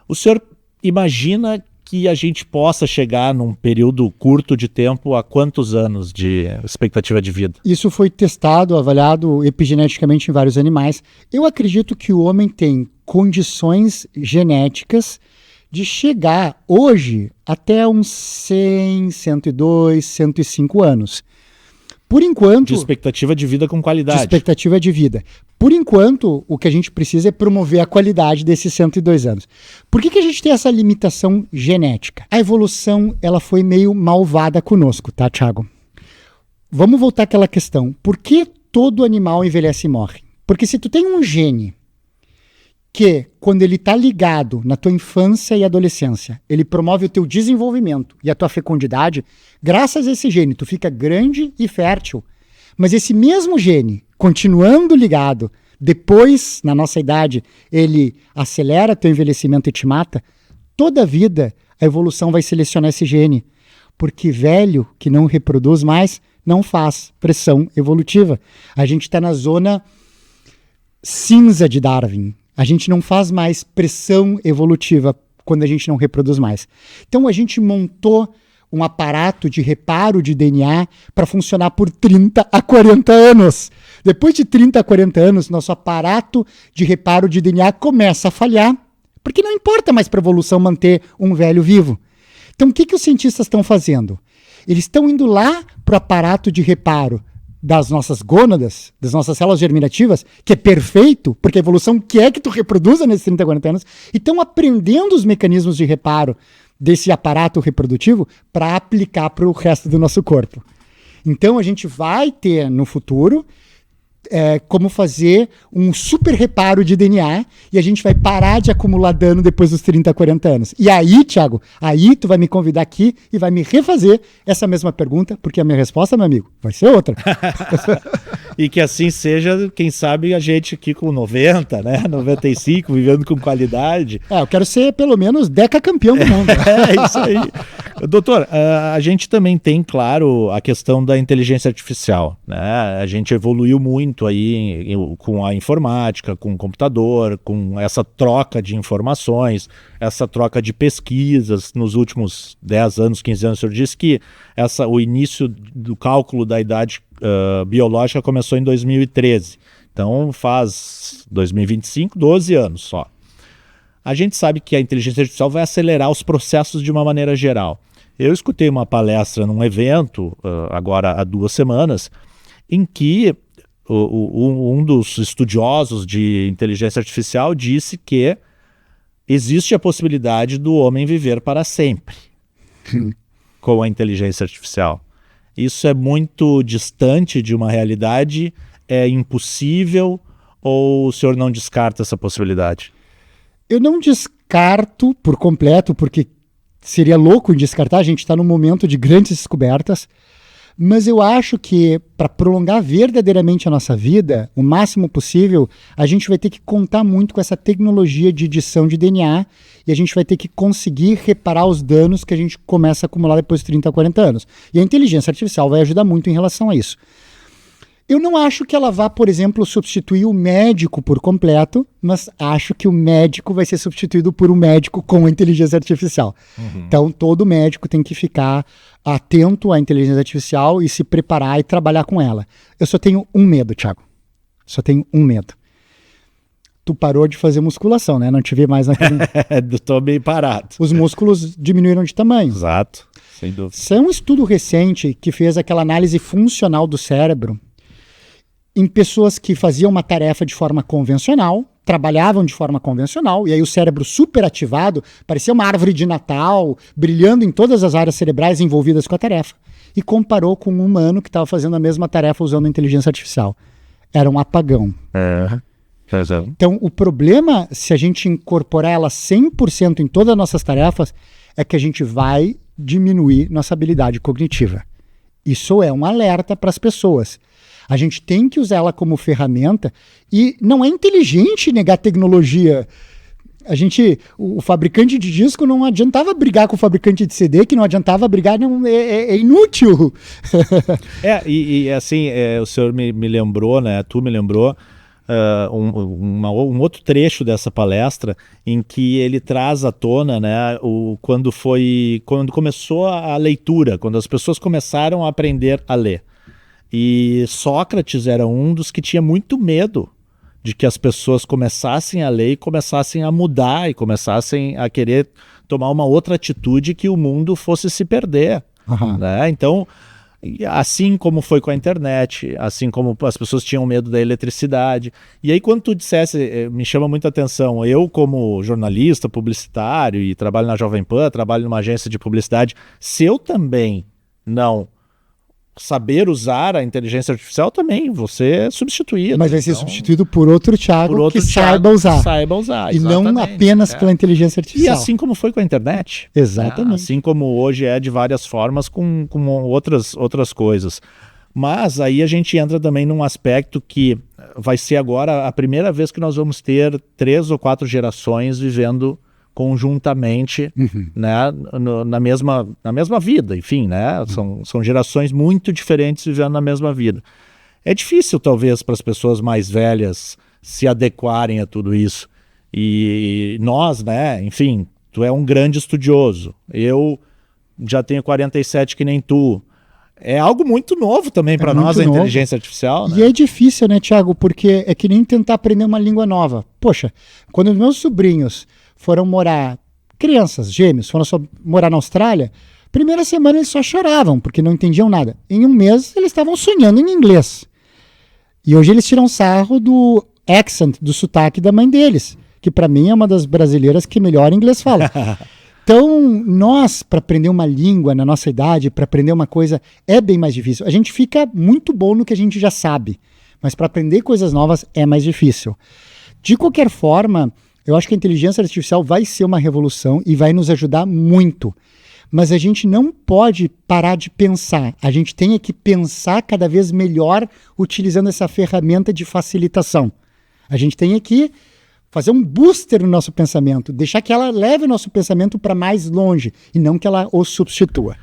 O senhor imagina que a gente possa chegar num período curto de tempo a quantos anos de expectativa de vida? Isso foi testado, avaliado epigeneticamente em vários animais. Eu acredito que o homem tem condições genéticas de chegar hoje até uns 100, 102, 105 anos. Por enquanto... De expectativa de vida com qualidade. De expectativa de vida. Por enquanto, o que a gente precisa é promover a qualidade desses 102 anos. Por que a gente tem essa limitação genética? A evolução, ela foi meio malvada conosco, tá, Thiago? Vamos voltar àquela questão. Por que todo animal envelhece e morre? Porque se tu tem um gene que, quando ele está ligado na tua infância e adolescência, ele promove o teu desenvolvimento e a tua fecundidade, graças a esse gene, tu fica grande e fértil. Mas esse mesmo gene, continuando ligado, depois, na nossa idade, ele acelera teu envelhecimento e te mata, toda a vida a evolução vai selecionar esse gene. Porque velho que não reproduz mais, não faz pressão evolutiva. A gente está na zona cinza de Darwin. A gente não faz mais pressão evolutiva quando a gente não reproduz mais. Então a gente montou um aparato de reparo de DNA para funcionar por 30 a 40 anos. Depois de 30 a 40 anos, nosso aparato de reparo de DNA começa a falhar, porque não importa mais para a evolução manter um velho vivo. Então o que os cientistas estão fazendo? Eles estão indo lá para o aparato de reparo das nossas gônadas, das nossas células germinativas, que é perfeito, porque a evolução quer que tu reproduza nesses 30, 40 anos, e estão aprendendo os mecanismos de reparo desse aparato reprodutivo para aplicar para o resto do nosso corpo. Então a gente vai ter no futuro como fazer um super reparo de DNA e a gente vai parar de acumular dano depois dos 30, 40 anos. E aí, Thiago, aí tu vai me convidar aqui e vai me refazer essa mesma pergunta, porque a minha resposta, meu amigo, vai ser outra. E que assim seja, quem sabe a gente aqui com 90, né, 95, vivendo com qualidade. Eu quero ser pelo menos decacampeão do mundo. É isso aí. Doutor, a gente também tem, claro, a questão da inteligência artificial, né? A gente evoluiu muito aí com a informática, com o computador, com essa troca de informações, essa troca de pesquisas nos últimos 10 anos, 15 anos. O senhor disse que o início do cálculo da idade biológica começou em 2013. Então faz 2025, 12 anos só. A gente sabe que a inteligência artificial vai acelerar os processos de uma maneira geral. Eu escutei uma palestra num evento, agora há 2 semanas, em que um dos estudiosos de inteligência artificial disse que existe a possibilidade do homem viver para sempre com a inteligência artificial. Isso é muito distante de uma realidade? É impossível? Ou o senhor não descarta essa possibilidade? Eu não descarto por completo, porque seria louco em descartar, a gente está num momento de grandes descobertas, mas eu acho que para prolongar verdadeiramente a nossa vida, o máximo possível, a gente vai ter que contar muito com essa tecnologia de edição de DNA e a gente vai ter que conseguir reparar os danos que a gente começa a acumular depois de 30 a 40 anos. E a inteligência artificial vai ajudar muito em relação a isso. Eu não acho que ela vá, por exemplo, substituir o médico por completo, mas acho que o médico vai ser substituído por um médico com a inteligência artificial. Então, todo médico tem que ficar atento à inteligência artificial e se preparar e trabalhar com ela. Eu só tenho um medo, Thiago. Só tenho um medo. Tu parou de fazer musculação, né? Não te vi mais naquele... Estou meio parado. Os músculos diminuíram de tamanho. Exato, sem dúvida. Isso é um estudo recente que fez aquela análise funcional do cérebro em pessoas que faziam uma tarefa de forma convencional, trabalhavam de forma convencional, e aí o cérebro superativado, parecia uma árvore de Natal, brilhando em todas as áreas cerebrais envolvidas com a tarefa, e comparou com um humano que estava fazendo a mesma tarefa usando inteligência artificial. Era um apagão. Então, o problema, se a gente incorporar ela 100% em todas as nossas tarefas, é que a gente vai diminuir nossa habilidade cognitiva. Isso é um alerta para as pessoas. A gente tem que usar ela como ferramenta e não é inteligente negar tecnologia. O fabricante de disco não adiantava brigar com o fabricante de CD, que não adiantava brigar, é inútil. Assim, o senhor me lembrou, né? Tu me lembrou um outro trecho dessa palestra em que ele traz à tona, né, quando começou a leitura, quando as pessoas começaram a aprender a ler. E Sócrates era um dos que tinha muito medo de que as pessoas começassem a ler e começassem a mudar e começassem a querer tomar uma outra atitude que o mundo fosse se perder. Né? Então, assim como foi com a internet, assim como as pessoas tinham medo da eletricidade. E aí quando tu dissesse, me chama muita atenção, eu como jornalista, publicitário e trabalho na Jovem Pan, trabalho numa agência de publicidade, se eu também não saber usar a inteligência artificial, também vou ser substituído. Mas vai ser substituído por outro Thiago que saiba usar. Saiba usar, e não apenas pela inteligência artificial. E assim como foi com a internet. Exatamente. Assim como hoje é de várias formas com outras coisas. Mas aí a gente entra também num aspecto que vai ser agora a primeira vez que nós vamos ter 3 ou 4 gerações vivendo conjuntamente, né, na mesma vida, enfim, né, são gerações muito diferentes vivendo na mesma vida. É difícil, talvez, para as pessoas mais velhas se adequarem a tudo isso. E nós, né, enfim, tu é um grande estudioso, eu já tenho 47 que nem tu. É algo muito novo também para nós, a inteligência artificial. Né? E é difícil, né, Thiago, porque é que nem tentar aprender uma língua nova. Poxa, quando os meus sobrinhos foram morar, crianças, gêmeos, foram morar na Austrália, primeira semana eles só choravam, porque não entendiam nada. Em um mês eles estavam sonhando em inglês. E hoje eles tiram sarro do accent, do sotaque da mãe deles, que para mim é uma das brasileiras que melhor inglês fala. Então, nós, para aprender uma língua na nossa idade, para aprender uma coisa, é bem mais difícil. A gente fica muito bom no que a gente já sabe, mas para aprender coisas novas é mais difícil. De qualquer forma, eu acho que a inteligência artificial vai ser uma revolução e vai nos ajudar muito. Mas a gente não pode parar de pensar. A gente tem que pensar cada vez melhor utilizando essa ferramenta de facilitação. A gente tem que fazer um booster no nosso pensamento, deixar que ela leve o nosso pensamento para mais longe e não que ela o substitua.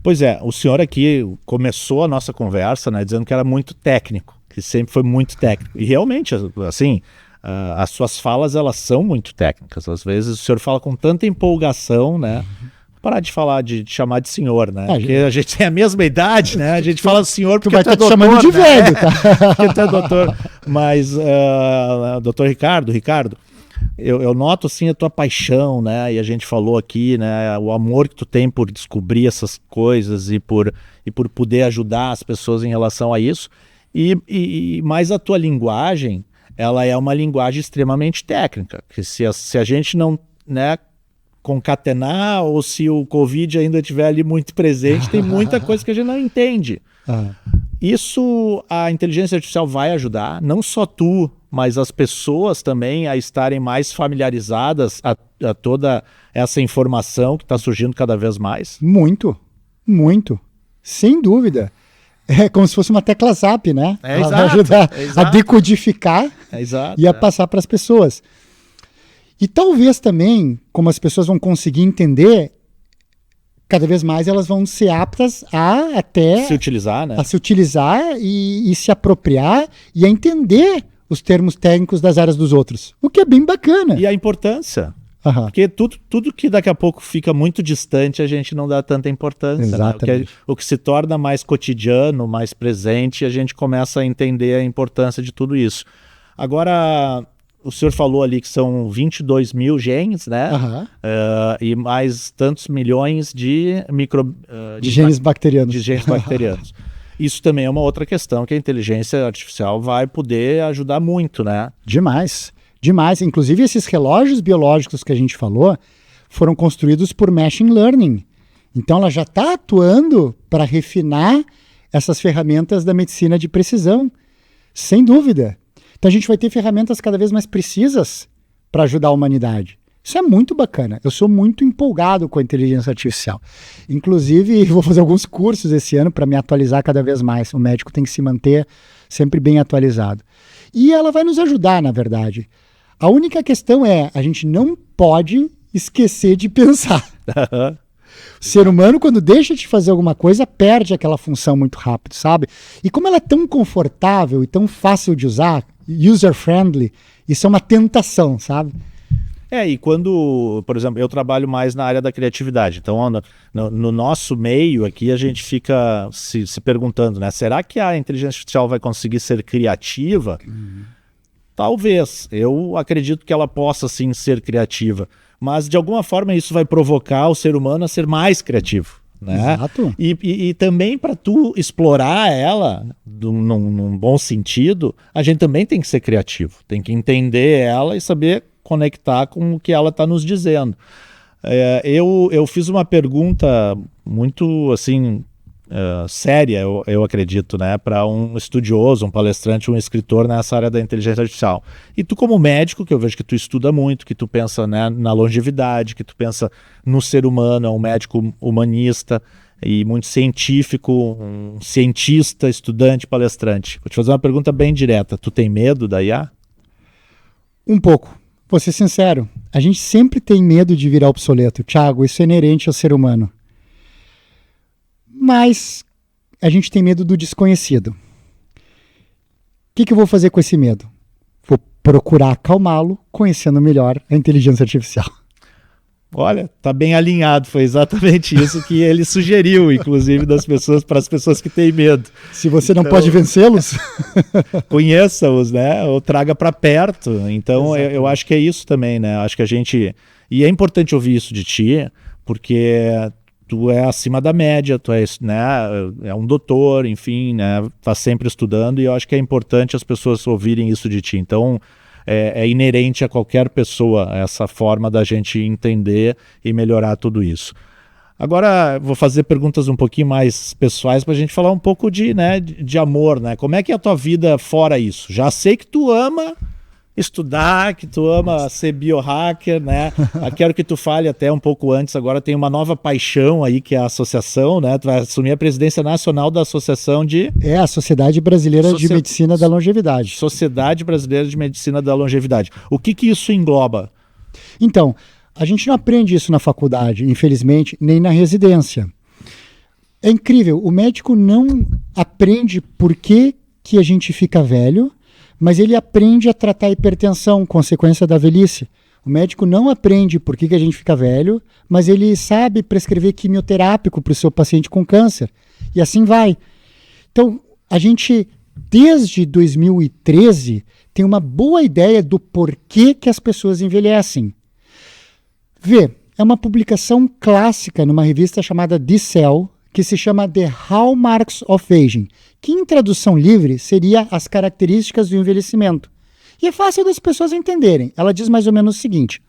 Pois é, o senhor aqui começou a nossa conversa, né, dizendo que era muito técnico, que sempre foi muito técnico. E realmente, assim, as suas falas, elas são muito técnicas. Às vezes o senhor fala com tanta empolgação, né? Parar de falar, de chamar de senhor, né? Porque a gente tem a mesma idade, né? A gente fala senhor porque tu vai estar chamando de velho, tá? Porque tu é doutor. Mas, doutor Ricardo, eu noto, assim, a tua paixão, né? E a gente falou aqui, né? O amor que tu tem por descobrir essas coisas e por poder ajudar as pessoas em relação a isso. E mais a tua linguagem, ela é uma linguagem extremamente técnica, que se a gente não, né, concatenar, ou se o Covid ainda estiver ali muito presente, tem muita coisa que a gente não entende. Isso a inteligência artificial vai ajudar, não só tu, mas as pessoas também a estarem mais familiarizadas a toda essa informação que está surgindo cada vez mais. Muito, muito, sem dúvida. É como se fosse uma tecla zap, né? Ela vai ajudar a decodificar e a passar para as pessoas. E talvez também, como as pessoas vão conseguir entender, cada vez mais elas vão ser aptas a até... se utilizar, né? A se utilizar e se apropriar e a entender os termos técnicos das áreas dos outros. O que é bem bacana. E a importância. Porque tudo que daqui a pouco fica muito distante, a gente não dá tanta importância. Exatamente. Né? O que se torna mais cotidiano, mais presente, a gente começa a entender a importância de tudo isso. Agora, o senhor falou ali que são 22 mil genes, né? E mais tantos milhões de genes bacterianos. De genes bacterianos. Isso também é uma outra questão que a inteligência artificial vai poder ajudar muito, né? Demais. Inclusive, esses relógios biológicos que a gente falou foram construídos por machine learning. Então, ela já está atuando para refinar essas ferramentas da medicina de precisão, sem dúvida. Então, a gente vai ter ferramentas cada vez mais precisas para ajudar a humanidade. Isso é muito bacana. Eu sou muito empolgado com a inteligência artificial. Inclusive, vou fazer alguns cursos esse ano para me atualizar cada vez mais. O médico tem que se manter sempre bem atualizado. E ela vai nos ajudar, na verdade. A única questão é, a gente não pode esquecer de pensar. O ser humano, quando deixa de fazer alguma coisa, perde aquela função muito rápido, sabe? E como ela é tão confortável e tão fácil de usar, user-friendly, isso é uma tentação, sabe? E quando, por exemplo, eu trabalho mais na área da criatividade, então no nosso meio aqui a gente fica se perguntando, né? Será que a inteligência artificial vai conseguir ser criativa? Talvez, eu acredito que ela possa sim ser criativa, mas de alguma forma isso vai provocar o ser humano a ser mais criativo, né? Exato. E também para tu explorar ela num bom sentido, a gente também tem que ser criativo, tem que entender ela e saber conectar com o que ela está nos dizendo. Eu fiz uma pergunta muito assim séria, eu acredito, né, para um estudioso, um palestrante, um escritor nessa área da inteligência artificial. E tu como médico, que eu vejo que tu estuda muito, que tu pensa, né, na longevidade, que tu pensa no ser humano, é um médico humanista e muito científico, um cientista, estudante, palestrante. Vou te fazer uma pergunta bem direta. Tu tem medo da IA? Um pouco. Vou ser sincero, a gente sempre tem medo de virar obsoleto. Thiago, isso é inerente ao ser humano. Mas a gente tem medo do desconhecido. O que eu vou fazer com esse medo? Vou procurar acalmá-lo, conhecendo melhor a inteligência artificial. Olha, tá bem alinhado, foi exatamente isso que ele sugeriu, inclusive para as pessoas que têm medo. Se você não pode vencê-los, conheça-os, né? Ou traga para perto. Então, eu acho que é isso também, né? Acho que a gente... E é importante ouvir isso de ti, porque tu é acima da média, tu é, né, é um doutor, enfim, né, tá sempre estudando, e eu acho que é importante as pessoas ouvirem isso de ti. Então, é inerente a qualquer pessoa essa forma da gente entender e melhorar tudo isso. Agora, vou fazer perguntas um pouquinho mais pessoais para a gente falar um pouco de amor, né? Como é que é a tua vida fora isso? Já sei que tu ama estudar, que tu ama ser biohacker, né? Quero que tu fale até um pouco antes, agora tem uma nova paixão aí, que é a associação, né? Tu vai assumir a presidência nacional da associação de... É a Sociedade Brasileira de Medicina da Longevidade. Sociedade Brasileira de Medicina da Longevidade. O que isso engloba? Então, a gente não aprende isso na faculdade, infelizmente, nem na residência. É incrível, o médico não aprende por que a gente fica velho, mas ele aprende a tratar a hipertensão, consequência da velhice. O médico não aprende por que a gente fica velho, mas ele sabe prescrever quimioterápico para o seu paciente com câncer. E assim vai. Então, a gente, desde 2013, tem uma boa ideia do porquê que as pessoas envelhecem. Vê, é uma publicação clássica numa revista chamada The Cell, que se chama The Hallmarks of Aging, que em tradução livre seria as características do envelhecimento. E é fácil das pessoas entenderem. Ela diz mais ou menos o seguinte: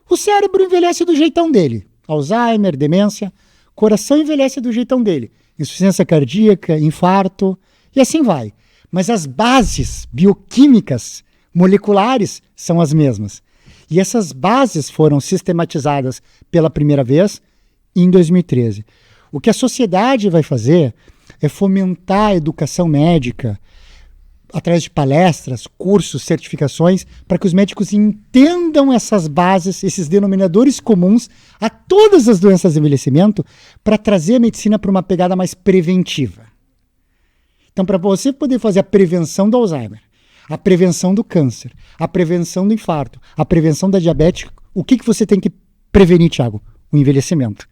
o cérebro envelhece do jeitão dele, Alzheimer, demência, coração envelhece do jeitão dele, insuficiência cardíaca, infarto, e assim vai. Mas as bases bioquímicas, moleculares, são as mesmas. E essas bases foram sistematizadas pela primeira vez em 2013. O que a sociedade vai fazer é fomentar a educação médica através de palestras, cursos, certificações, para que os médicos entendam essas bases, esses denominadores comuns a todas as doenças de envelhecimento, para trazer a medicina para uma pegada mais preventiva. Então, para você poder fazer a prevenção do Alzheimer, a prevenção do câncer, a prevenção do infarto, a prevenção da diabetes, o que você tem que prevenir, Thiago? O envelhecimento.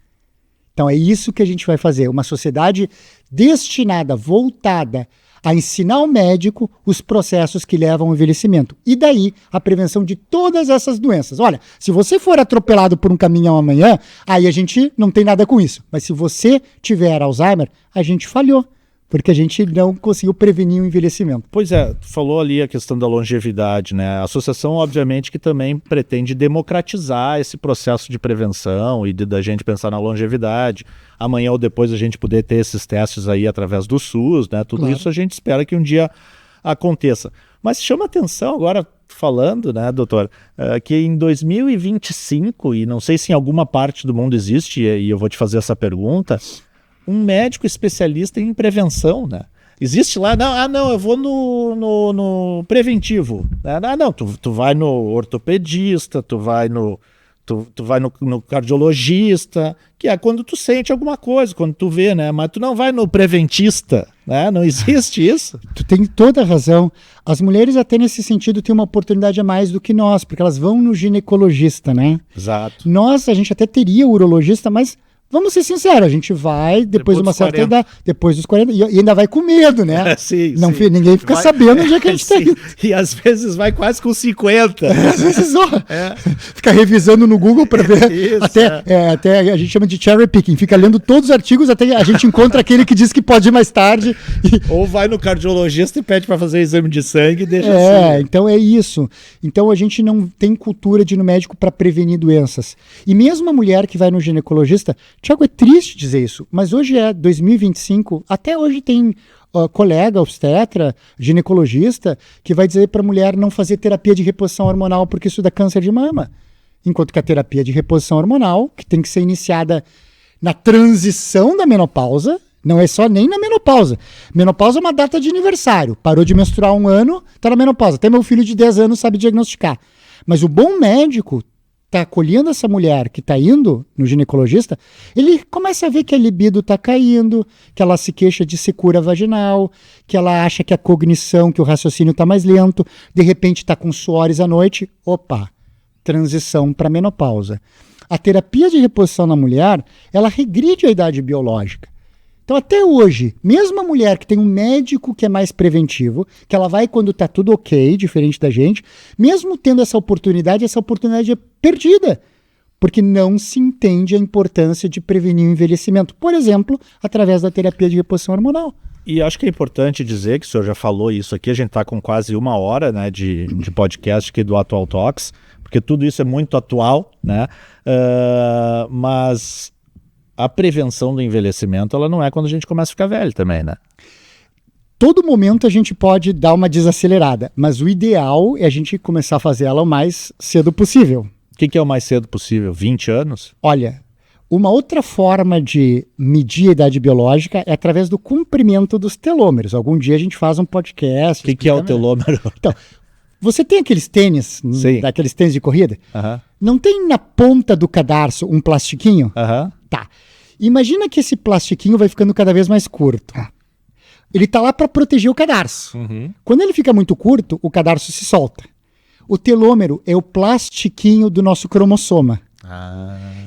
Então é isso que a gente vai fazer, uma sociedade destinada, voltada a ensinar ao médico os processos que levam ao envelhecimento. E daí a prevenção de todas essas doenças. Olha, se você for atropelado por um caminhão amanhã, aí a gente não tem nada com isso. Mas se você tiver Alzheimer, a gente falhou, porque a gente não conseguiu prevenir o envelhecimento. Pois é, tu falou ali a questão da longevidade, né? A associação, obviamente, que também pretende democratizar esse processo de prevenção e da gente pensar na longevidade. Amanhã ou depois a gente poder ter esses testes aí através do SUS, né? Tudo isso a gente espera que um dia aconteça. Mas chama atenção agora, falando, né, doutor, que em 2025, e não sei se em alguma parte do mundo existe, e eu vou te fazer essa pergunta, um médico especialista em prevenção, né? Existe lá, não, eu vou no preventivo. Não, tu vai no ortopedista, tu vai no cardiologista, que é quando tu sente alguma coisa, quando tu vê, né? Mas tu não vai no preventista, né? Não existe isso. Tu tem toda a razão. As mulheres até nesse sentido têm uma oportunidade a mais do que nós, porque elas vão no ginecologista, né? Exato. A gente até teria o urologista, mas Vamos ser sinceros, a gente vai depois de uma certa 40. idade, depois dos 40, e ainda vai com medo, né? Sim, Não, sim. ninguém fica sabendo onde é que a gente está indo. E às vezes vai quase com 50. Às vezes ó, fica revisando no Google para ver, Isso, até a gente chama de cherry picking, fica lendo todos os artigos até a gente encontra aquele que diz que pode ir mais tarde. Ou vai no cardiologista e pede para fazer exame de sangue e deixa assim. Então é isso. Então a gente não tem cultura de ir no médico para prevenir doenças. E mesmo a mulher que vai no ginecologista, Tiago, é triste dizer isso, mas hoje é 2025, até hoje tem colega obstetra, ginecologista, que vai dizer para a mulher não fazer terapia de reposição hormonal porque isso dá câncer de mama. Enquanto que a terapia de reposição hormonal, que tem que ser iniciada na transição da menopausa, não é só nem na menopausa. Menopausa é uma data de aniversário. Parou de menstruar 1 ano, está na menopausa. Até meu filho de 10 anos sabe diagnosticar. Mas o bom médico está acolhendo essa mulher que está indo no ginecologista, ele começa a ver que a libido está caindo, que ela se queixa de secura vaginal, que ela acha que a cognição, que o raciocínio está mais lento, de repente está com suores à noite. Opa, transição para menopausa. A terapia de reposição na mulher, ela regride a idade biológica. Então, até hoje, mesmo a mulher que tem um médico que é mais preventivo, que ela vai quando está tudo ok, diferente da gente, mesmo tendo essa oportunidade é perdida, porque não se entende a importância de prevenir o envelhecimento, por exemplo, através da terapia de reposição hormonal. E acho que é importante dizer que o senhor já falou isso aqui, a gente está com quase 1 hora, né, de podcast aqui do Atual Talks, porque tudo isso é muito atual, né? Mas a prevenção do envelhecimento, ela não é quando a gente começa a ficar velho também, né? Todo momento a gente pode dar uma desacelerada, mas o ideal é a gente começar a fazer ela o mais cedo possível. O que é o mais cedo possível? 20 anos? Olha, uma outra forma de medir a idade biológica é através do comprimento dos telômeros. Algum dia a gente faz um podcast. O que é o telômero? Então, você tem aqueles tênis, daqueles tênis de corrida? Não tem na ponta do cadarço um plastiquinho? Tá. Imagina que esse plastiquinho vai ficando cada vez mais curto. Ele está lá para proteger o cadarço. Quando ele fica muito curto, o cadarço se solta. O telômero é o plastiquinho do nosso cromossoma.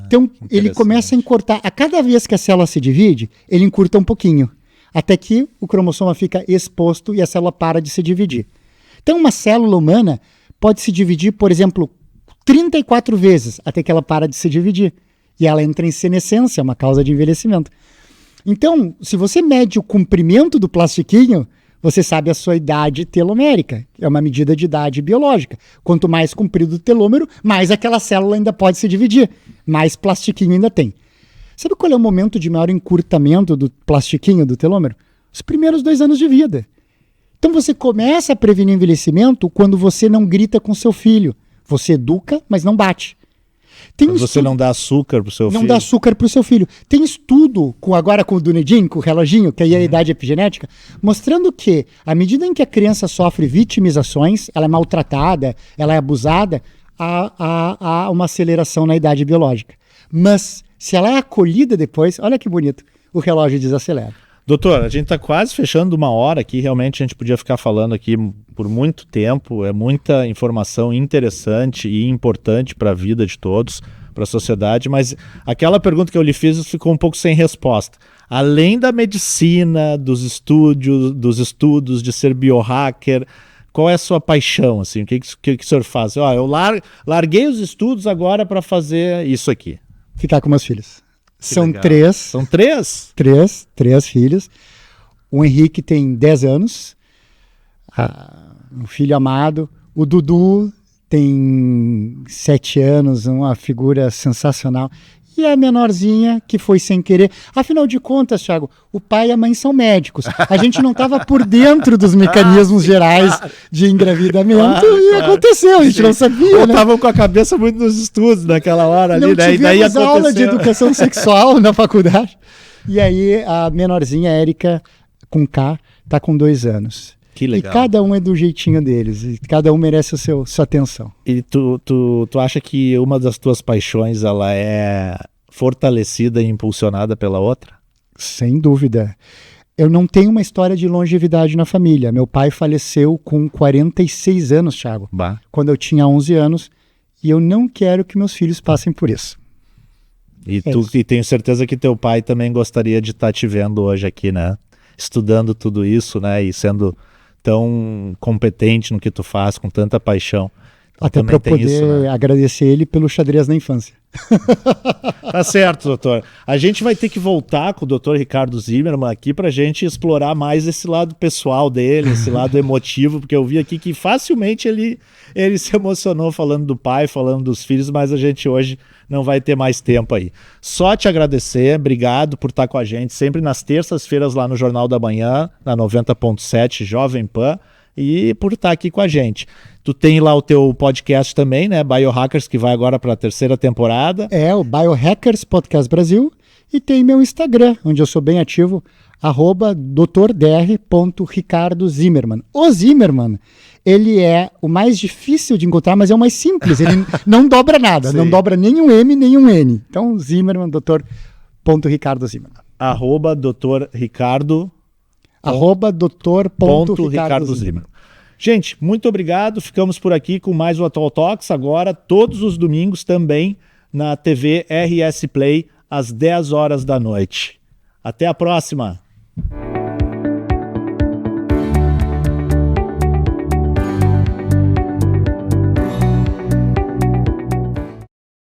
Então, ele começa a encurtar. A cada vez que a célula se divide, ele encurta um pouquinho. Até que o cromossoma fica exposto e a célula para de se dividir. Então, uma célula humana pode se dividir, por exemplo, 34 vezes, até que ela para de se dividir. E ela entra em senescência, uma causa de envelhecimento. Então, se você mede o comprimento do plastiquinho, você sabe a sua idade telomérica, que é uma medida de idade biológica. Quanto mais comprido o telômero, mais aquela célula ainda pode se dividir, mais plastiquinho ainda tem. Sabe qual é o momento de maior encurtamento do plastiquinho do telômero? Os primeiros 2 anos de vida. Então você começa a prevenir o envelhecimento quando você não grita com seu filho. Você educa, mas não bate. Você não dá açúcar pro seu filho. Não dá açúcar pro seu filho. Tem estudo, agora com o Dunedin, com o reloginho, que aí é a idade epigenética, mostrando que, à medida em que a criança sofre vitimizações, ela é maltratada, ela é abusada, há uma aceleração na idade biológica. Mas, se ela é acolhida depois, olha que bonito, o relógio desacelera. Doutor, a gente está quase fechando 1 hora aqui, realmente a gente podia ficar falando aqui por muito tempo, é muita informação interessante e importante para a vida de todos, para a sociedade, mas aquela pergunta que eu lhe fiz ficou um pouco sem resposta. Além da medicina, dos estudos de ser biohacker, qual é a sua paixão? Assim? O que o senhor faz? Eu larguei os estudos agora para fazer isso aqui. Ficar com meus filhos. São legal. 3. São 3? 3 filhos. O Henrique tem 10 anos. Um filho amado. O Dudu tem 7 anos, uma figura sensacional. E a menorzinha, que foi sem querer. Afinal de contas, Thiago, o pai e a mãe são médicos. A gente não estava por dentro dos mecanismos gerais de engravidamento e aconteceu, a gente não sabia. Ou estavam com a cabeça muito nos estudos naquela hora ali, não né? E daí aconteceu. Aula de educação sexual na faculdade. E aí a menorzinha, Érica, com K, tá com 2 anos. Que legal. E cada um é do jeitinho deles, e cada um merece sua atenção. E tu acha que uma das tuas paixões, ela é fortalecida e impulsionada pela outra? Sem dúvida. Eu não tenho uma história de longevidade na família. Meu pai faleceu com 46 anos, Thiago, quando eu tinha 11 anos, e eu não quero que meus filhos passem por isso. E tenho certeza que teu pai também gostaria de estar te vendo hoje aqui, né? Estudando tudo isso, né? E sendo tão competente no que tu faz, com tanta paixão. Então, até para eu poder isso, né? agradecer ele pelo xadrez na infância. Tá certo, doutor. A gente vai ter que voltar com o doutor Ricardo Zimmermann aqui para a gente explorar mais esse lado pessoal dele, esse lado emotivo, porque eu vi aqui que facilmente ele se emocionou falando do pai, falando dos filhos, mas a gente hoje não vai ter mais tempo aí. Só te agradecer, obrigado por estar com a gente, sempre nas terças-feiras lá no Jornal da Manhã, na 90.7 Jovem Pan, e por estar aqui com a gente. Tu tem lá o teu podcast também, né? Biohackers, que vai agora para a 3ª temporada. É, o Biohackers Podcast Brasil. E tem meu Instagram, onde eu sou bem ativo, @drdr.ricardozimmermann. O Zimmermann, ele é o mais difícil de encontrar, mas é o mais simples. Ele não dobra nada, não dobra nem um M, nem um N. Então, Zimmermann, Dr.Ricardozimmermann. @Dr.Ricardo. @Dr.Ricardo. Gente, muito obrigado. Ficamos por aqui com mais o Atual Talks. Agora, todos os domingos também na TV RS Play, às 10 horas da noite. Até a próxima!